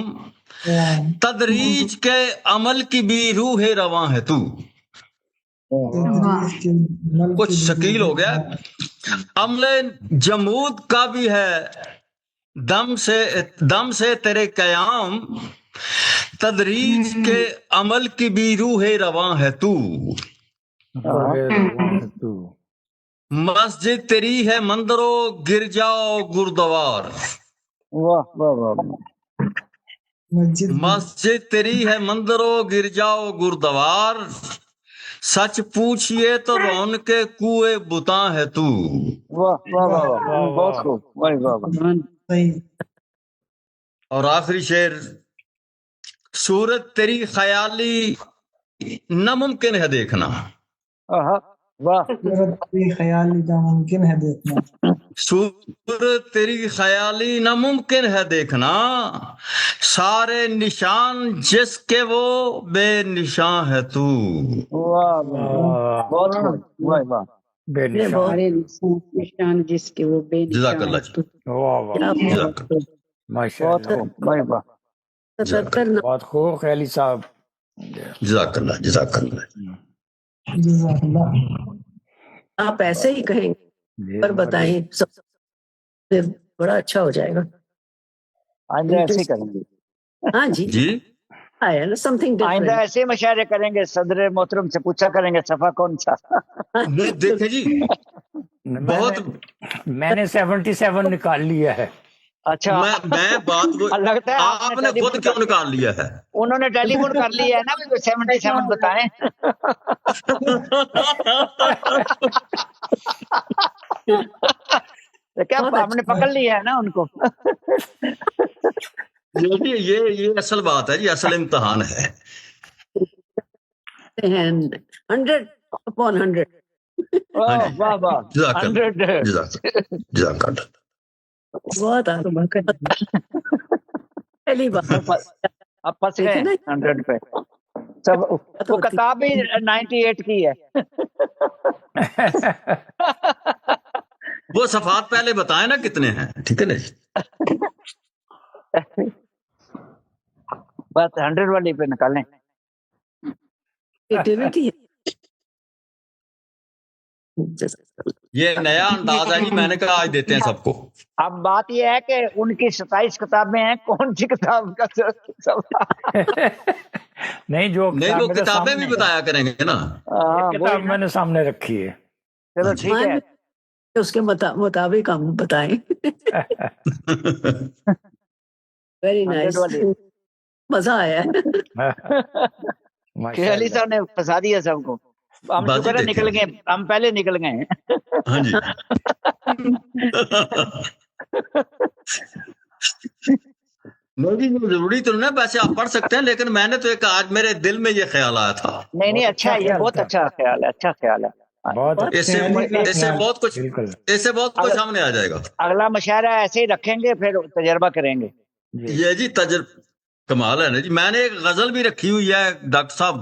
تدریج کے عمل کی بھی روح رواں ہے تو، کچھ شکیل ہو گیا۔ عمل جمود کا بھی ہے دم سے تیرے قیام، تدریج کے عمل کی بھی روح رواں ہے تو، مسجد تیری ہے مندر و گرجا و گردوار، مسجد تیری ہے مندر و گرجا و گردوار، سچ پوچھئے تو رون کے کوئے بتاں ہے تو، بہت خوب، اور آخری شعر، صورت تیری خیالی ناممکن ہے دیکھنا، خیالی ناممکن ہے دیکھنا، صورت تیری خیالی ناممکن ہے دیکھنا، سارے نشان جس کے وہ بے نشان ہے تو، بہت خوب، سارے نشان جس کے وہ بے نشان، جزاک اللہ جی، بہت خوب خیالی صاحب، جزاک اللہ جزاک اللہ۔ جزاک اللہ۔ آپ ایسے ہی کہیں پر بتائیں سب بڑا اچھا ہو جائے گا. آئندہ ایسے ہی کریں گے. ہاں جی جی سم تھنگ آئندہ ڈفرینٹ. ایسے مشاعرے کریں گے, صدر محترم سے پوچھا کریں گے صفحہ کون سا. دیکھیں جی بہت میں نے 77 نکال لیا ہے. اچھا میں بات لگتا ہے آپ نے خود کیوں نکال لیا ہے؟ انہوں نے ٹیلی فون کر لیا ہے نا, 77 بتائیں. کیا ہم نے پکڑ لیا ہے نا ان کو. یہ اصل بات ہے جی, اصل امتحان ہے. 100/100. واہ واہ, جزاک 100. جزاک اللہ. بہت پہلی بار اب پھنس گئے 100 پہ سب. وہ کتاب بھی 98 کی ہے. وہ صفحات پہلے بتائیں نا کتنے ہیں, ٹھیک ہے نا جی. بس 100 والی پہ نکالیں. یہ نیا انداز ہے جی, میں نے کہا آج دیتے ہیں سب کو. اب بات یہ ہے کہ ان کی 27 کتابیں ہیں, کون سی کتاب کا نہیں جو وہ کتابیں بھی بتایا کریں گے نا. کتاب میں نے سامنے رکھی ہے. چلو ٹھیک ہے, اس کے مطابق ہم بتائیں. ویری نائس, مزہ آیا. علی صاحب نے پھنسا دیا سب کو. ہم شکر ہے نکل گئے, ہم پہلے نکل گئے. ہاں جی. ضروری تو نہیں, ویسے آپ پڑھ سکتے ہیں, لیکن میں نے تو ایک آج میرے دل میں یہ خیال آیا تھا. نہیں اچھا ہے, یہ بہت اچھا خیال ہے, اچھا خیال ہے. اس سے بہت کچھ سامنے آ جائے گا. اگلا مشاعرہ ایسے ہی رکھیں گے, پھر تجربہ کریں گے. یہ جی کمال ہے نا جی. میں نے ایک غزل بھی رکھی ہوئی ہے ڈاکٹر صاحب,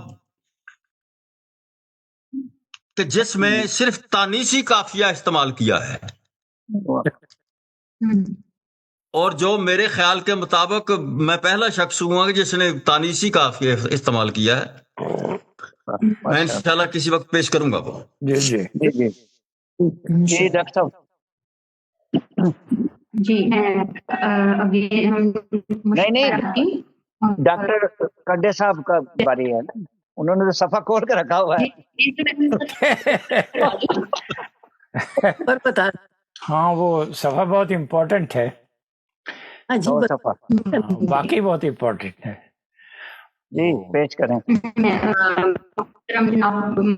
کہ جس میں صرف تانیسی قافیہ استعمال کیا ہے, اور جو میرے خیال کے مطابق میں پہلا شخص ہوں کہ جس نے تانیسی قافیہ استعمال کیا ہے. میں انشاءاللہ کسی وقت پیش کروں گا. جی ڈاکٹر صاحب. جی ابھی ہم نہیں ڈاکٹر کڈے صاحب کا باری ہے نا, انہوں نے تو صفحہ کھول کے رکھا ہوا ہے. ہاں وہ صفحہ بہت امپورٹنٹ ہے. باقی بہت امپورٹنٹ ہے. جی پیش کریں.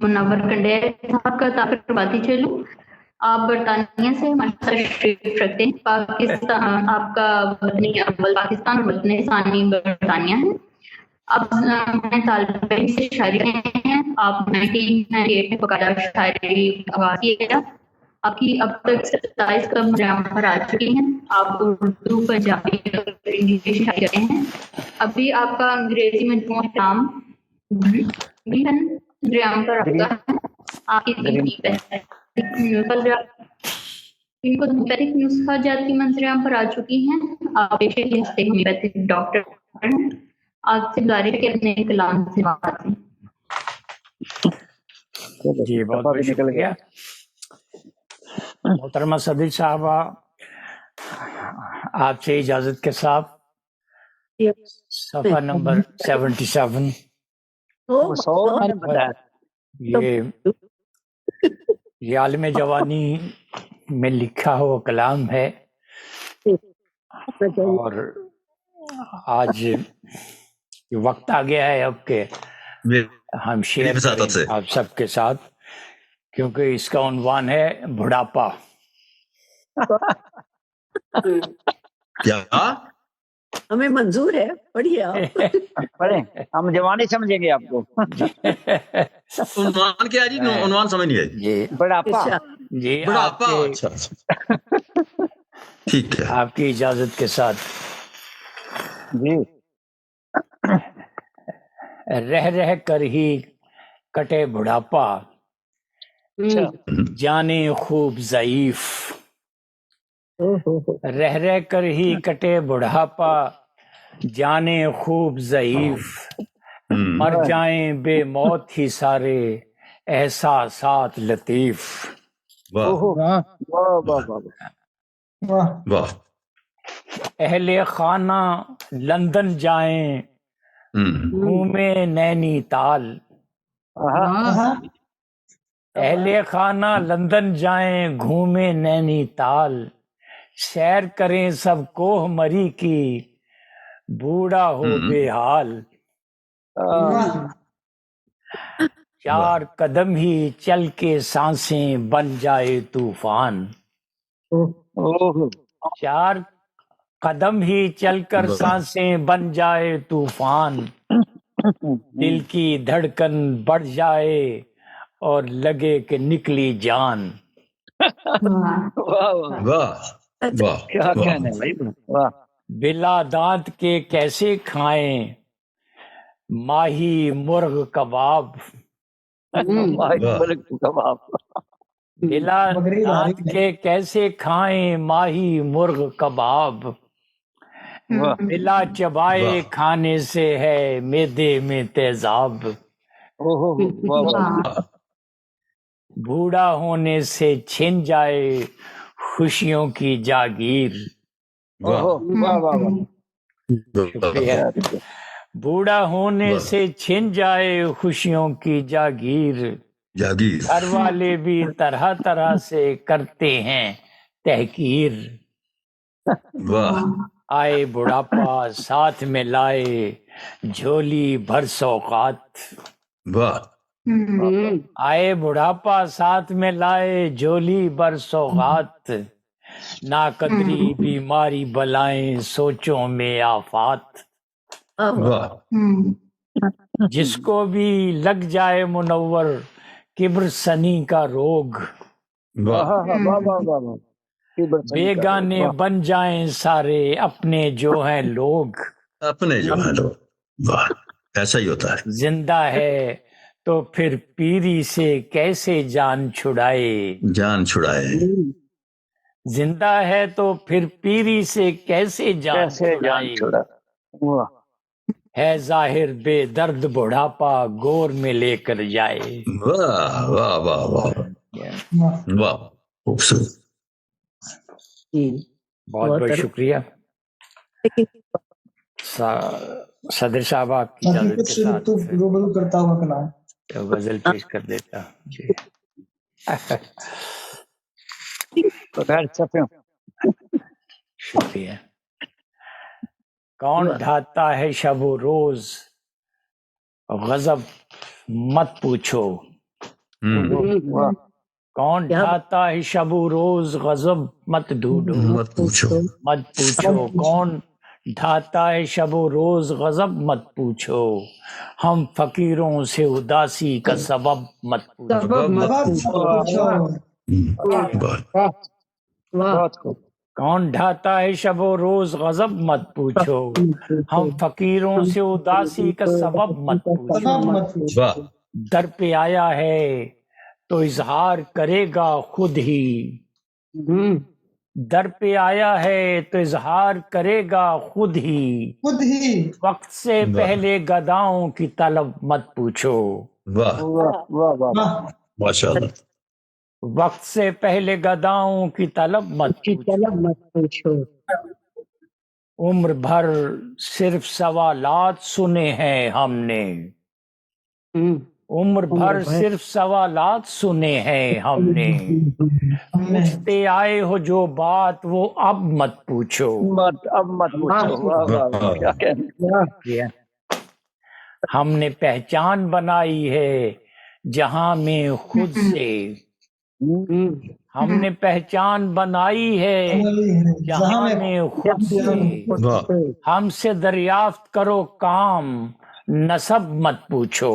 منور کنڈیر صاحب کا تعارف کرواتی چلوں. آپ برطانیہ سے ہمارے ساتھ تشریف رکھتے ہیں. پاکستان آپ کا وطنی اول پاکستان, وطنی ثانی برطانیہ ہے. اب میں طالب علم سے شاعری ہیں. آپ 1998 میں باقاعدہ شاعری آغاز کیے. آپ کی اب تک 27 کا مقام پر آ چکی ہیں. آپ اردو, پنجابی, انگلش شاعری کرتے ہیں. ابھی آپ کا انگریزی مجموعہ شام گریام پر رکھا ہے. آپ کی ہومیوپیتھک نسخہ جات کی منظر عام پر آ چکی ہیں. آپ پیشے کے ہستے ہومیوپیتھک ڈاکٹر ہیں. آپ سے گزارش کے اپنے کلام سے بات کریں. جی بہت بہت شکریہ. محترمہ صدر صاحبہ, آپ سے اجازت کے ساتھ صفحہ نمبر 77. یہ عالم جوانی میں لکھا ہوا کلام ہے, اور آج وقت آ گیا ہے اب کہ ہم شیئر کریں آپ سب کے ساتھ, کیونکہ اس کا عنوان ہے بڑھاپا. کیا ہمیں منظور ہے, پڑھیے آپ. پڑھیں, ہم جوانی سمجھیں گے آپ کو. عنوان کیا جی؟ عنوان سمجھ نہیں آئی. بڑھاپا. جی بڑھاپا. اچھا ٹھیک ہے, آپ کی اجازت کے ساتھ. جی. رہ رہ کر ہی کٹے بڑھاپا, جانے خوب ضعیف. رہ رہ کر ہی کٹے بڑھاپا, جانے خوب ضعیف. مر جائیں بے موت ہی سارے احساسات لطیف. واہ اہل خانہ لندن جائیں گھومے نینی تال، اہل خانہ لندن جائیں گھومے نینی تال، سیر کریں سب کوہ مری کی بوڑھا ہو بے حال، چار قدم ہی چل کے سانسیں بن جائے طوفان، چار قدم ہی چل کر سانسیں بن جائے طوفان، دل کی دھڑکن بڑھ جائے اور لگے کہ نکلی جان، کیا کہنا ہے بھائی، واہ بلا دانت کے کیسے کھائیں ماہی مرغ کباب، بلا دانت کے کیسے کھائیں ماہی مرغ کباب، بلا چبائے کھانے سے ہے معدے میں تیزاب، بوڑھا ہونے سے چھن جائے خوشیوں کی جاگیر، شکریہ، بوڑھا ہونے سے چھن جائے خوشیوں کی جاگیر، گھر والے بھی طرح طرح سے کرتے ہیں تحقیر، آئے بڑھاپا ساتھ میں لائے جھولی بھر سوغات، آئے بڑھاپا ساتھ میں لائے جھولی بھر سوغات، ناقدری بیماری بلائیں سوچوں میں آفات، جس کو بھی لگ جائے منور کبر سنی کا روگ، بیگانے بن جائیں سارے اپنے جو ہیں لوگ، اپنے جو ہے لوگ، ایسا ہی ہوتا ہے، زندہ ہے تو پھر پیری سے کیسے جان چھڑائے، جان چھڑائے، زندہ ہے تو پھر پیری سے کیسے جان چھڑائے، ہے ظاہر بے درد بڑھاپا گور میں لے کر جائے، واہ واہ واہ واہ واہ خوبصورت، بہت بہت شکریہ صدر صاحب، آپ کی اجازت کے ساتھ روبرو کرتا ہوا کلام غزل پیش کر دیتا جی۔ شکریہ۔ کون ڈھاتا ہے شب و روز غضب مت پوچھو، کون ڈھاتا ہے شب و روز غضب مت ڈھونڈو، مت پوچھو، مت پوچھو، کون ڈھاتا ہے شب و روز غضب مت پوچھو، ہم فقیروں سے اداسی کا سبب مت پوچھو، کون ڈھاتا ہے شب و روز غضب مت پوچھو، ہم فقیروں سے اداسی کا سبب مت پوچھو، در پہ آیا ہے تو اظہار کرے گا خود ہی، در پہ آیا ہے تو اظہار کرے گا خود ہی، وقت سے پہلے گداؤں کی طلب مت پوچھو، ماشاءاللہ، وقت سے پہلے گداؤں کی طلب مت پوچھو، عمر بھر صرف سوالات سنے ہیں ہم نے، عمر بھر صرف سوالات سنے ہیں ہم نے، پوچھتے آئے ہو جو بات وہ اب مت پوچھو، اب مت پوچھو، ہم نے پہچان بنائی ہے جہاں میں خود سے، ہم نے پہچان بنائی ہے جہاں میں خود سے، ہم سے دریافت کرو کام نسب مت پوچھو،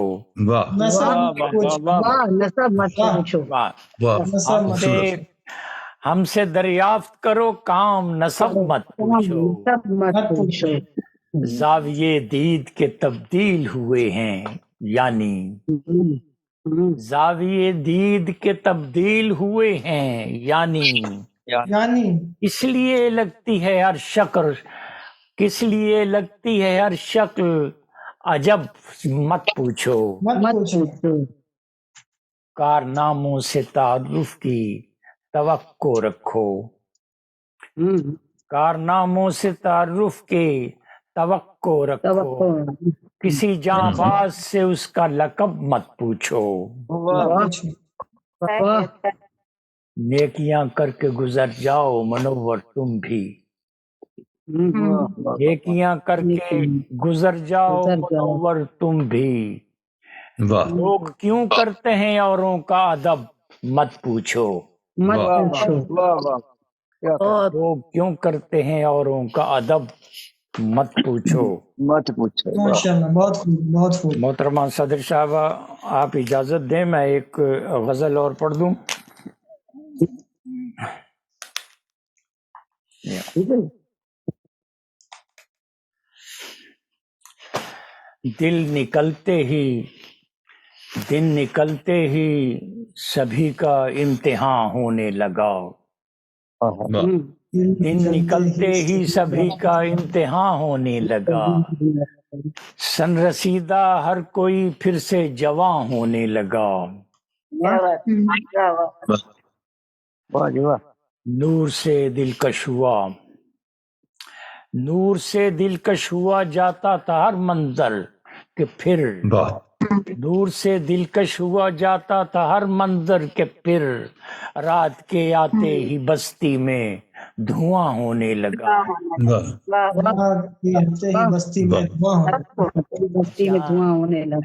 ہم سے دریافت کرو کام نسب مت پوچھو، زاویے دید کے تبدیل ہوئے ہیں، یعنی زاویے دید کے تبدیل ہوئے ہیں، یعنی اس لیے لگتی ہے ہر شکل، کس لیے لگتی ہے ہر شکل عجب مت پوچھو، کارناموں سے تعارف کی توقع رکھو، کارناموں سے تعارف کے توقع رکھو، کسی جانباز سے اس کا لقب مت پوچھو، نیکیاں کر کے گزر جاؤ منور تم بھی، نیکیاں کر کے گزر جاؤ منور تم بھی، لوگ کیوں کرتے ہیں اوروں کا ادب مت پوچھو، لوگ کیوں کرتے ہیں اوروں کا ادب مت پوچھو، مت پوچھو۔ ماشاءاللہ، بہت خوب، بہت خوب۔ محترمہ صدر صاحبہ آپ اجازت دیں میں ایک غزل اور پڑھ دوں؟ دن نکلتے ہی سبھی کا امتحان ہونے لگا، دن نکلتے ہی سبھی کا امتحان ہونے لگا، سن رسیدہ ہر کوئی پھر سے جوان ہونے لگا، نور سے دلکش ہوا جاتا تھا ہر منظر کہ پھر، نور سے دلکش ہوا جاتا تھا ہر منظر کے پھر، رات کے آتے ہی بستی میں دھواں ہونے لگا،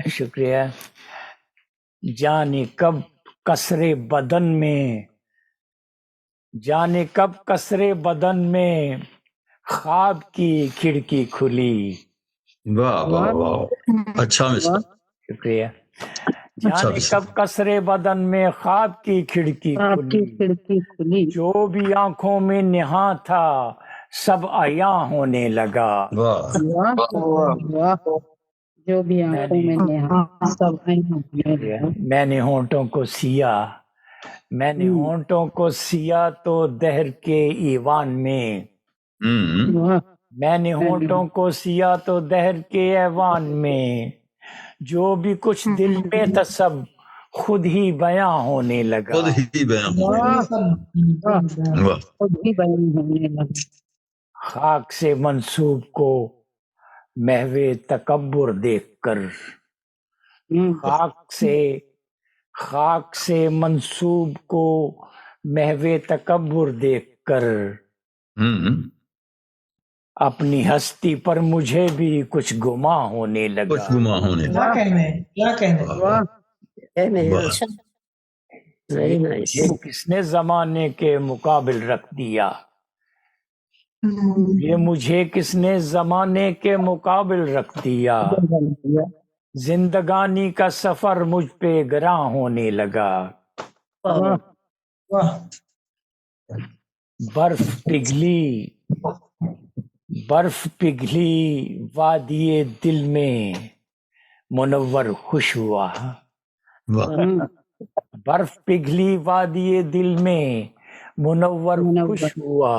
شکریہ، جانے کب کسرے بدن میں خواب کی کھڑکی کھلی، واہ واہ واہ، اچھا مثال، شکریہ، جانے کب کسرے بدن میں خواب کی کھڑکی کھلی، جو بھی آنکھوں میں نہاں تھا سب عیاں ہونے لگا، جو بھی آنکھوں میں نہاں سب عیاں ہونے لگا، میں نے ہونٹوں کو سیا تو دہر کے ایوان میں، میں نے ہونٹوں کو سیا تو دہر کے ایوان میں، جو بھی کچھ دل میں تھا سب خود ہی بیاں ہونے لگا، خاک سے منسوب کو محو تکبر دیکھ کر، خاک سے منسوب کو محو تکبر دیکھ کر، اپنی ہستی پر مجھے بھی کچھ گماں ہونے لگا، کیا کہنے یہ کس نے زمانے کے مقابل رکھ دیا، یہ مجھے کس نے زمانے کے مقابل رکھ دیا، زندگانی کا سفر مجھ پہ گراں ہونے لگا، برف پگھلی وادی دل میں منور خوش ہوا، برف پگھلی وادی دل میں منور خوش ہوا،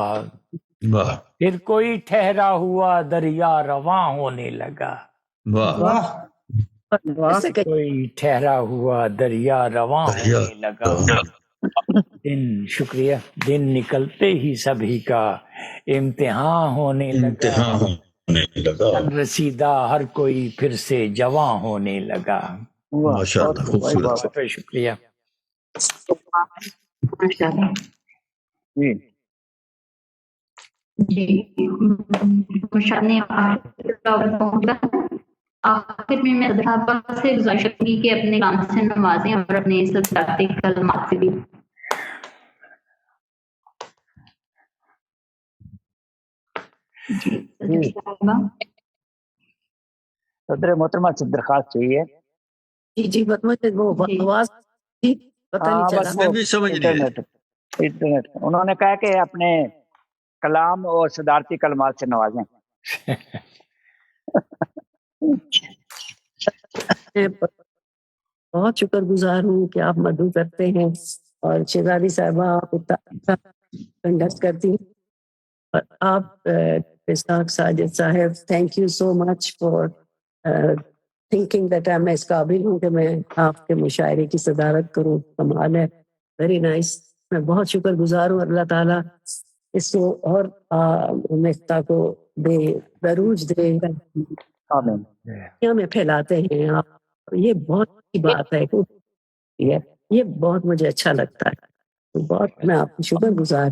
پھر کوئی ٹھہرا ہوا دریا رواں ہونے لگا، کوئی ٹھہرا ہوا دریا رواں ہونے لگا، شکریہ، دن نکلتے ہی سبھی کا امتحان ہونے لگا، سن رسیدہ ہر کوئی پھر سے جوان ہونے لگا، ماشاءاللہ، خوبصورت، شکریہ۔ آخر میں صدر سے گزارش کی کہ اپنے کام سے نوازیں اور اپنے صداقتی کلمات سے بھی۔ صدر محترمہ سے درخواست چاہیے۔ جی وہ آواز پتہ نہیں چلا، انٹرنیٹ انہوں نے کہا کہ اپنے کلام اور صدارتی کلمات سے نوازیں۔ بہت شکر گزار ہوں کہ آپ مدعو کرتے ہیں اور شہزادی صاحبہ آپ کنڈکٹ کرتی ہیں، اور آپ اسحاق ساجد صاحب thank you so much for thinking that میں اس قابل ہوں کہ میں آپ کے مشاعرے کی صدارت کروں، کمال ہے، ویری نائس۔ میں بہت شکر گزار ہوں. اللہ تعالیٰ اس کو اور مفتا کو دے، دروج دے، آمین. دنیا میں پھیلاتے ہیں آپ. یہ بہت اچھی بات ہے، یہ بہت مجھے اچھا لگتا ہے. بہت میں آپ کی شکر گزار،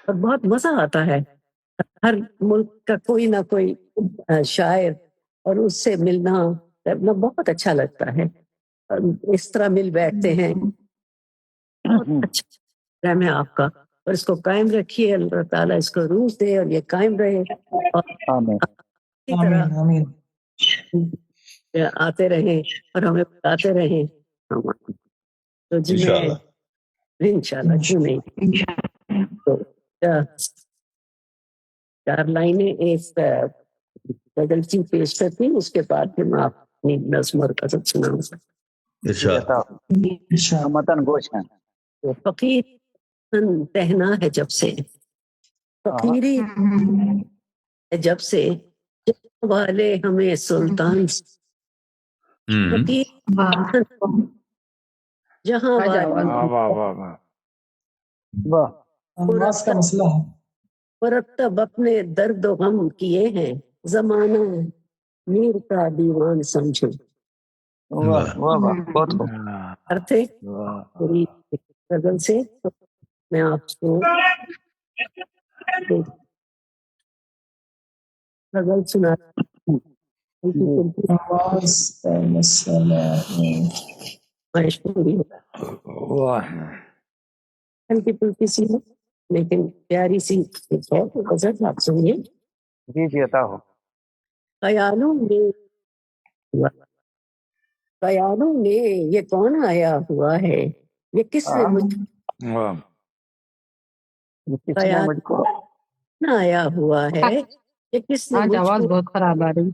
اور بہت مزہ آتا ہے. ہر ملک کا کوئی نہ کوئی شاعر اور اس سے ملنا بہت اچھا لگتا ہے. اس طرح مل بیٹھتے ہیں، بہت اچھا ہے آپ کا. اور اس کو قائم رکھیے، اللہ تعالیٰ اس کو روح دے اور یہ قائم رہے، اور اسی طرح آتے رہیں اور ہمیں بتاتے رہیں. تو جی میں انشاءاللہ کیوں نہیں، تو 4 لائنیں ایک غزل کی پیش کرتی ہوں، اس کے بعد پھر میں آپ اپنی نظم اور غزل سناؤں گا. فقیر تہنا ہے جب سے، فقیری جب سے والے ہمیں سلطان، جہاں مرتب اپنے درد و غم کیے ہیں، زمانہ میر کا دیوان سمجھے. تھے پوری غزل سے میں آپ کو غزل سنا. ہلکی پھلکی سی ہے لیکن پیاری سی غزل آپ سنیے. جی جی عطا ہو. خیالوں میں یہ کون آیا ہوا ہے، یہ کس نے مجھ کو آیا ہوا ہے، یہ کس نے مجھ آواز کو. بہت خراب آ رہی،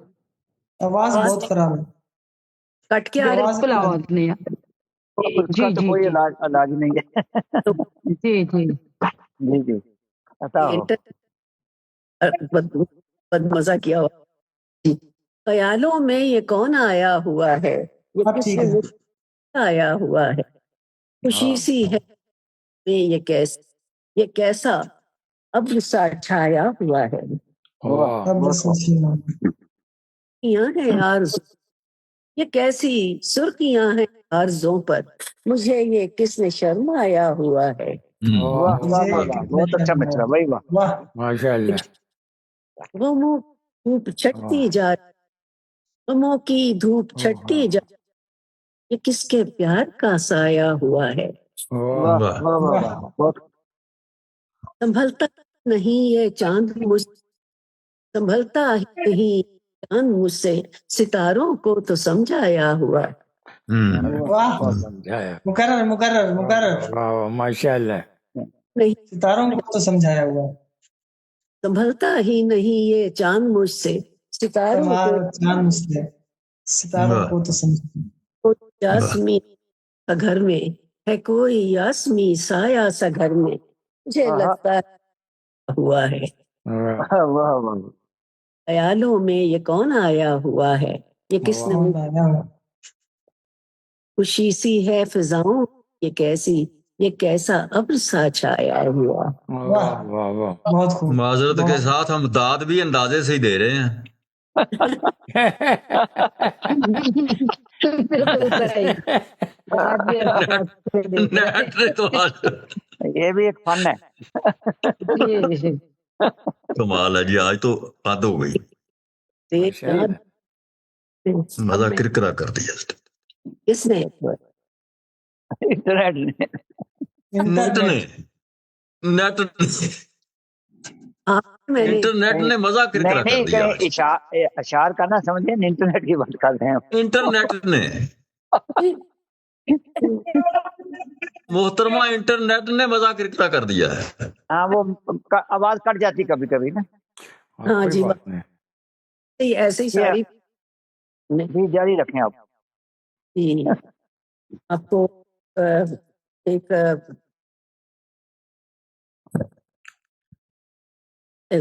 آواز بہت خراب ہے، کٹ کے آ رہی، بالکل آواز نہیں آ رہی. اس کا تو کوئی علاج نہیں ہے. جی جی جی جی عطا ہو. بد مزہ کیا ہوا. خیالوں میں یہ کون آیا ہوا ہے، یہ کس نے آیا ہوا ہے، خوشی سی ہے یہ کیسا ابر سا چھایا ہوا ہے. ہے آرزو، یہ کیسی سرخیاں ہیں آرزوں پر، مجھے یہ کس نے شرمایا ہوا ہے. بہت اچھا مچرا بھائی، واہ ماشاءاللہ. غموں دھوپ چھٹتی جا، غموں کی دھوپ چھٹتی جا، یہ کس کے پیار کا سایہ ہوا ہے. سنبھلتا نہیں یہ چاند مجھ، سنبھلتا نہیں چاند مجھ سے، ستاروں کو تو سمجھایا ہوا ہے. مقرر ماشاءاللہ. ستاروں کو تو سمجھایا ہوا ہے. سنبھلتا ہی نہیں یہ چاند مجھ سے، ستاروں کو تو سمجھایا. یاسمی گھر میں ہے کوئی، یاسمی سایہ سا گھر میں، مجھے لگتا ہوا ہے. خیالوں میں یہ کون آیا ہوا ہے، یہ کس نے خوشی سی ہے فضاؤں، یہ کیسی یہ کیسا ابر سا چھایا ہوا. معذرت کے ساتھ ہم داد بھی اندازے سے ہی دے رہے ہیں. یہ بھی ایک فن ہے. کمال ہے جی، آج تو حد ہو گئی، مزہ کرکرا کر دیا کس نے. انٹرنیٹ نے مزہ کرکرا کر دیا. اشعار کا نہ سمجھے، انٹرنیٹ کی بات کر رہے ہیں. انٹرنیٹ نے محترمہ انٹرنیٹ نے مزہ کرکرا کر دیا ہے. ہاں وہ آواز کٹ جاتی کبھی کبھی نا. ہاں جی ایسے ہی ساری. جی جاری رکھیں آپ. آپ کو ایک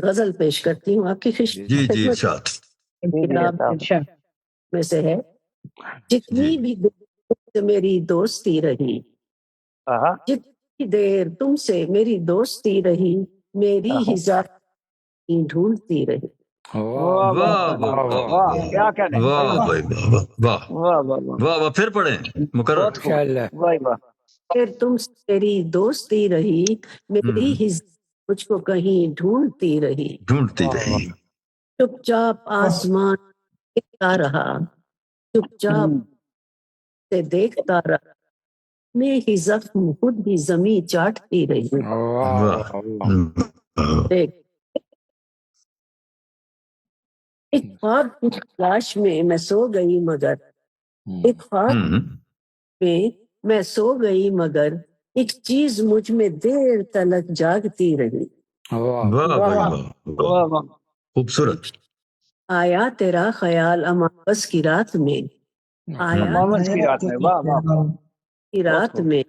غزل پیش کرتی ہوں آپ کی خدمت میں سے ہے. جتنی بھی میری دوستی رہی، جتنی دیر تم سے میری دوستی رہی، میری ہی ذات ڈھونڈتی رہی. واہ واہ واہ کیا کہنے واہ بھائی واہ واہ واہ واہ پھر پڑھیں مقرر. پھر تم سے میری دوستی رہی، میری ہی مجھ کو کہیں ڈھونڈتی رہی. چپ چاپ آسمان دیکھتا رہا، چپ چاپ سے دیکھتا رہا، میں ہی زخم خود ہی زمیں چاٹتی رہی. ایک خواب کی تلاش میں میں سو گئی مگر، ایک خواب میں سو گئی مگر ایک چیز مجھ میں دیر تلک جاگتی رہی. خوبصورت. آیا تیرا خیال اماوس کی رات میں، آیا کی رات میں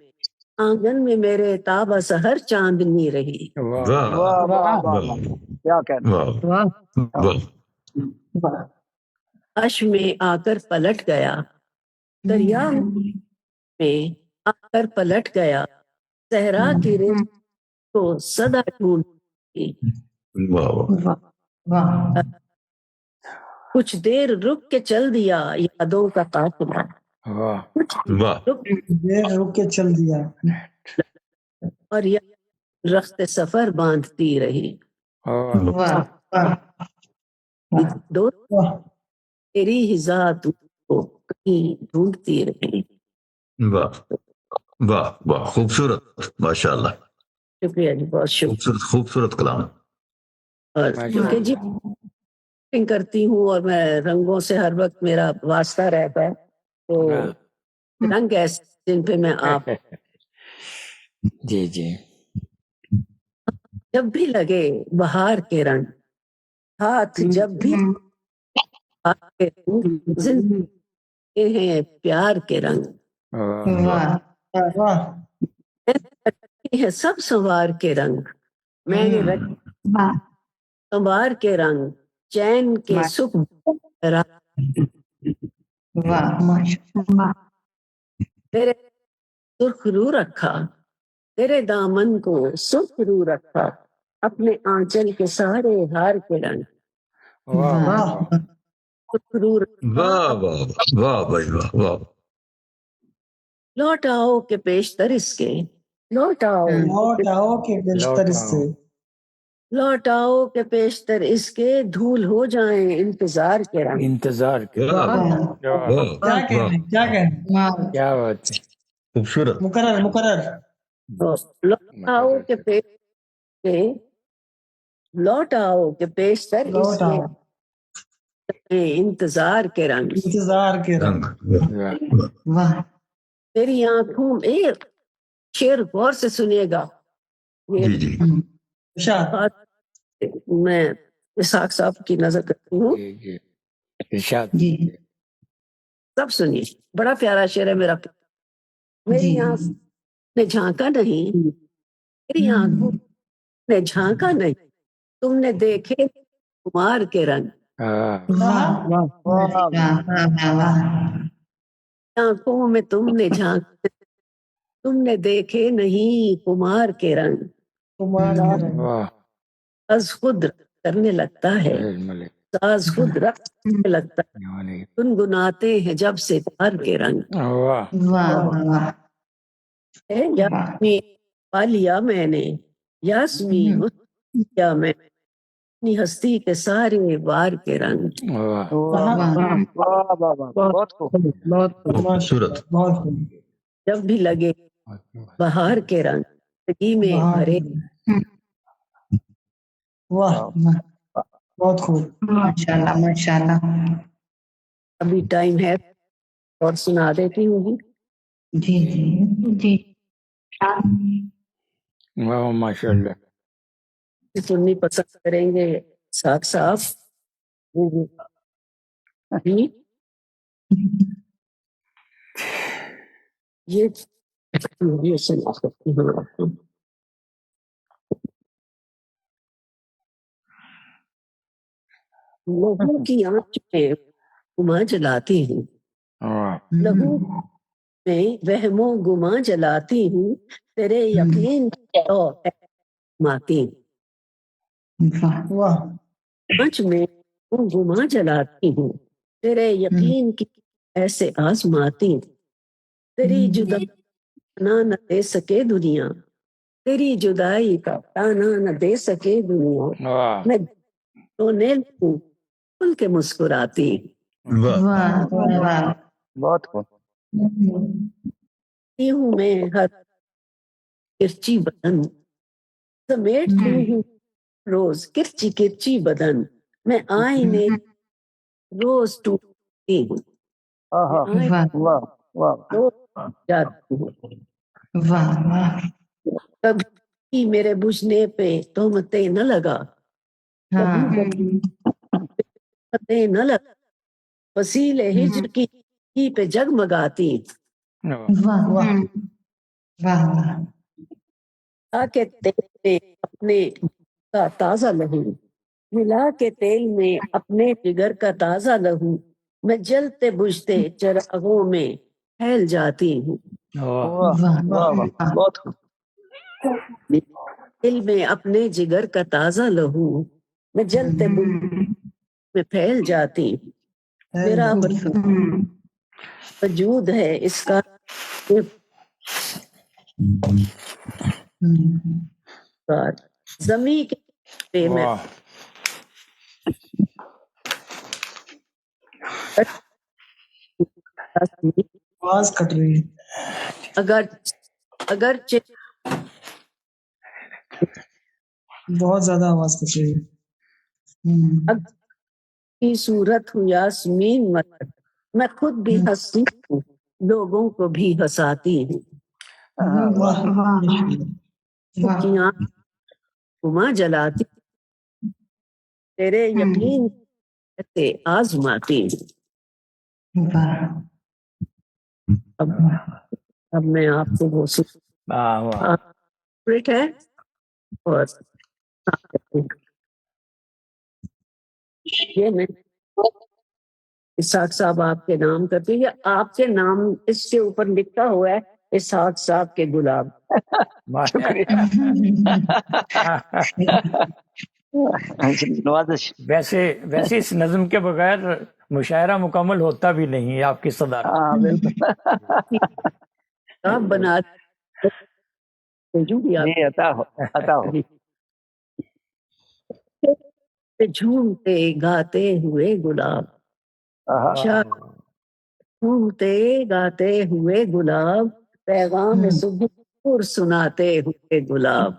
آنگن میں میرے تابہ سحر چاندنی رہی. عرش میں آ کر پلٹ گیا، دریا میں آ کر پلٹ گیا، صحرا کی ریت کو صدا ڈھونڈتی. کچھ دیر رک کے چل دیا یادوں کا قافلہ، رک کے چل دیا اور رخت سفر باندھتی رہی. تیری ہی ذات کو کہیں ڈھونڈتی رہی. واہ واہ واہ خوبصورت ماشاء اللہ. شکریہ جی، بہت شکریہ. خوبصورت کلام. اور کیونکہ جی کرتی ہوں اور میں رنگوں سے ہر وقت میرا واسطہ رہتا ہے، تو رنگ ایسے جن پہ میں آپ جی جی جب بھی لگے بہار کے رنگ، ہاتھ جب بھی زندگی ہیں پیار کے رنگ، ہے سب سنوار کے رنگ، میں نے رکھا سنوار کے رنگ، چین کے سکھ تیرے سرخ رو رکھا، تیرے دامن کو سرخ رو رکھا، اپنے آنچل کے سارے ہار کے رنگ. سرخ رو واہ واہ واہ بھائی واہ واہ. لوٹ آؤ کے پیشتر اس کے، لوٹ آؤ کے بیشتر اس سے، لوٹ آؤ کے پیشتر اس کے، دھول ہو جائیں انتظار کے رنگ. انتظار کے کیا کہنے کیا بات ہے. خوبصورت. مقرر لوٹ آؤ کے پیشتر، لوٹ آؤ کے پیشتر اس کے، انتظار کے رنگ. انتظار کے رنگ. تیری آنکھوں ایک شعر غور سے سنیے گا. میں اسحاق صاحب کی نظر کرتی ہوں، سب سنیے، بڑا پیارا شعر ہے میرا. میری آنکھ نے جھانکا نہیں، میری آنکھوں نے جھانکا نہیں، تم نے دیکھے کمار کے رنگ. آنکھوں میں تم نے جھانکا، تم نے دیکھے نہیں کمار کے رنگ. ساز خود کرنے لگتا ہے، ساز خود رقص کرنے لگتا ہے، گنگناتے ہیں جب سے تار کے رنگ. یاسمین پا لیا میں نے، یاسمین کیا میں اپنی ہستی کے سارے وار کے رنگ. جب بھی لگے بہار کے رنگ، زندگی میں بھرے. بہت خوب، ماشاءاللہ ماشاءاللہ. ابھی ٹائم ہے اور سنا دیتی ہوں. جی جی جی ماشاء اللہ. سننی پسند کریں گے ساتھ صاف یہ سنا سکتی ہوں. لہو کی آنچ میں گما جلاتی ہوں، لہو میں وہم و گماں جلاتی ہوں، تیرے یقین ماتی آنچ میں گماں جلاتی ہوں، تیرے یقین کی ایسے آزماتی، تیری جدائی نہ دے سکے دنیا، تیری جدائی کا تانا نہ دے سکے دنیا، میں رونے لگوں کھل کے مسکراتی، بہت خوب، ہوں میں ہر کرچی بدن، سمیٹتی ہوں روز کرچی کرچی بدن، میں آئینے روز ٹوٹتی ہوں، روز جاتی ہوں، کبھی میرے بجھنے پہ تہمتیں نہ لگا، کبھی تہمتیں نہ لگا، وسیلے ہجر کی پہ جگمگاتی، کے تیل میں اپنے کا تازہ لہو، ملا کے تیل میں اپنے جگر کا تازہ لہو، میں جلتے بجھتے چراغوں میں پھیل جاتی ہوں، دل میں اپنے جگر کا تازہ لہو، میں جلتے میں پھیل جاتی ہوں، میرا وجود ہے اس کا زمین کے میں آواز کٹ رہی ہے، اگر بہت زیادہ آواز کٹ رہی ہے، کی صورت ہوں یاسمین مطلب میں خود بھی ہنستی ہوں، لوگوں کو بھی ہنساتی ہوں، گما جلاتی تیرے یقین سے آزماتی ہوں، اب میں آپ کو وہ ہے اور یہ میں اسحاق صاحب آپ کے نام کرتی ہوں، آپ کے نام اس کے اوپر لکھا ہوا ہے اسحاق صاحب کے گلاب، ویسے اس نظم کے بغیر مشاعرہ مکمل ہوتا بھی نہیں ہے آپ کی صدارت، آپ بنا جھومتے گاتے ہوئے گلاب، جھومتے گاتے ہوئے گلاب، پیغام صبح سناتے ہوئے گلاب،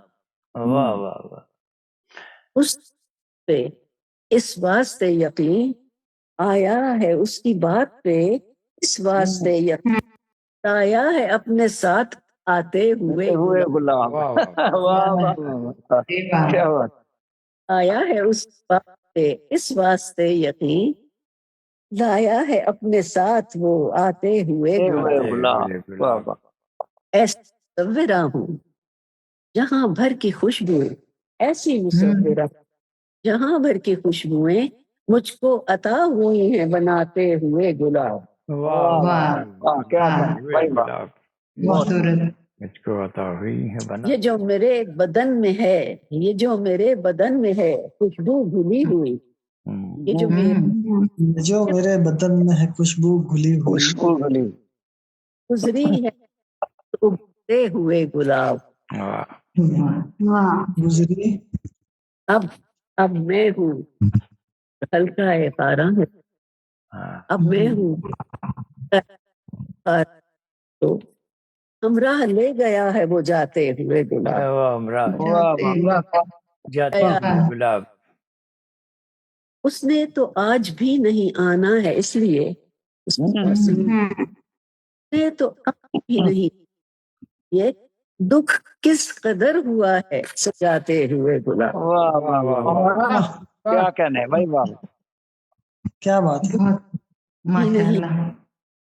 اس واسطے یقین آیا ہے اس کی بات پہ، اس واسطے یقین آیا ہے اپنے ساتھ آتے ہوئے گلاب، آیا ہے اس بات پہ، اس واسطے یقین لایا ہے اپنے ساتھ وہ آتے ہوئے گلاب، ایسا مصورہ ہوں جہاں بھر کی خوشبو، ایسی مصورہ جہاں بھر کی خوشبوئیں مجھ کو عطا ہوئی ہیں بناتے ہوئے گلاب، یہ جو میرے بدن میں ہے، یہ جو میرے بدن میں ہے خوشبو گھلی ہوئی، یہ جو میرے بدن میں ہے خوشبو گھلی ہوئی، گزری ہے اگتے ہوئے گلاب، گزری اب میں ہوں ہلکا پارا، اب میں ہوں تو ہمراہ لے گیا ہے وہ جاتے ہوئے گلاب، اس نے تو آج بھی نہیں آنا ہے، اس لیے اس نے تو آج بھی نہیں، یہ دکھ کس قدر ہوا ہے سجاتے ہوئے گلاب، کیا کہنے بھائی، کیا بات ہے،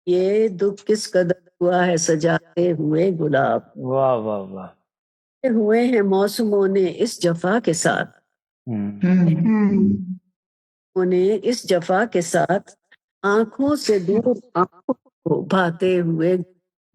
یہ دکھ کس قدر ہوا ہے سجاتے ہوئے گلاب، واہ واہ واہ، ہوئے ہیں موسموں نے اس جفا کے ساتھ، انہیں اس جفا کے ساتھ آنکھوں سے دور آنکھوں کو بھاتے ہوئے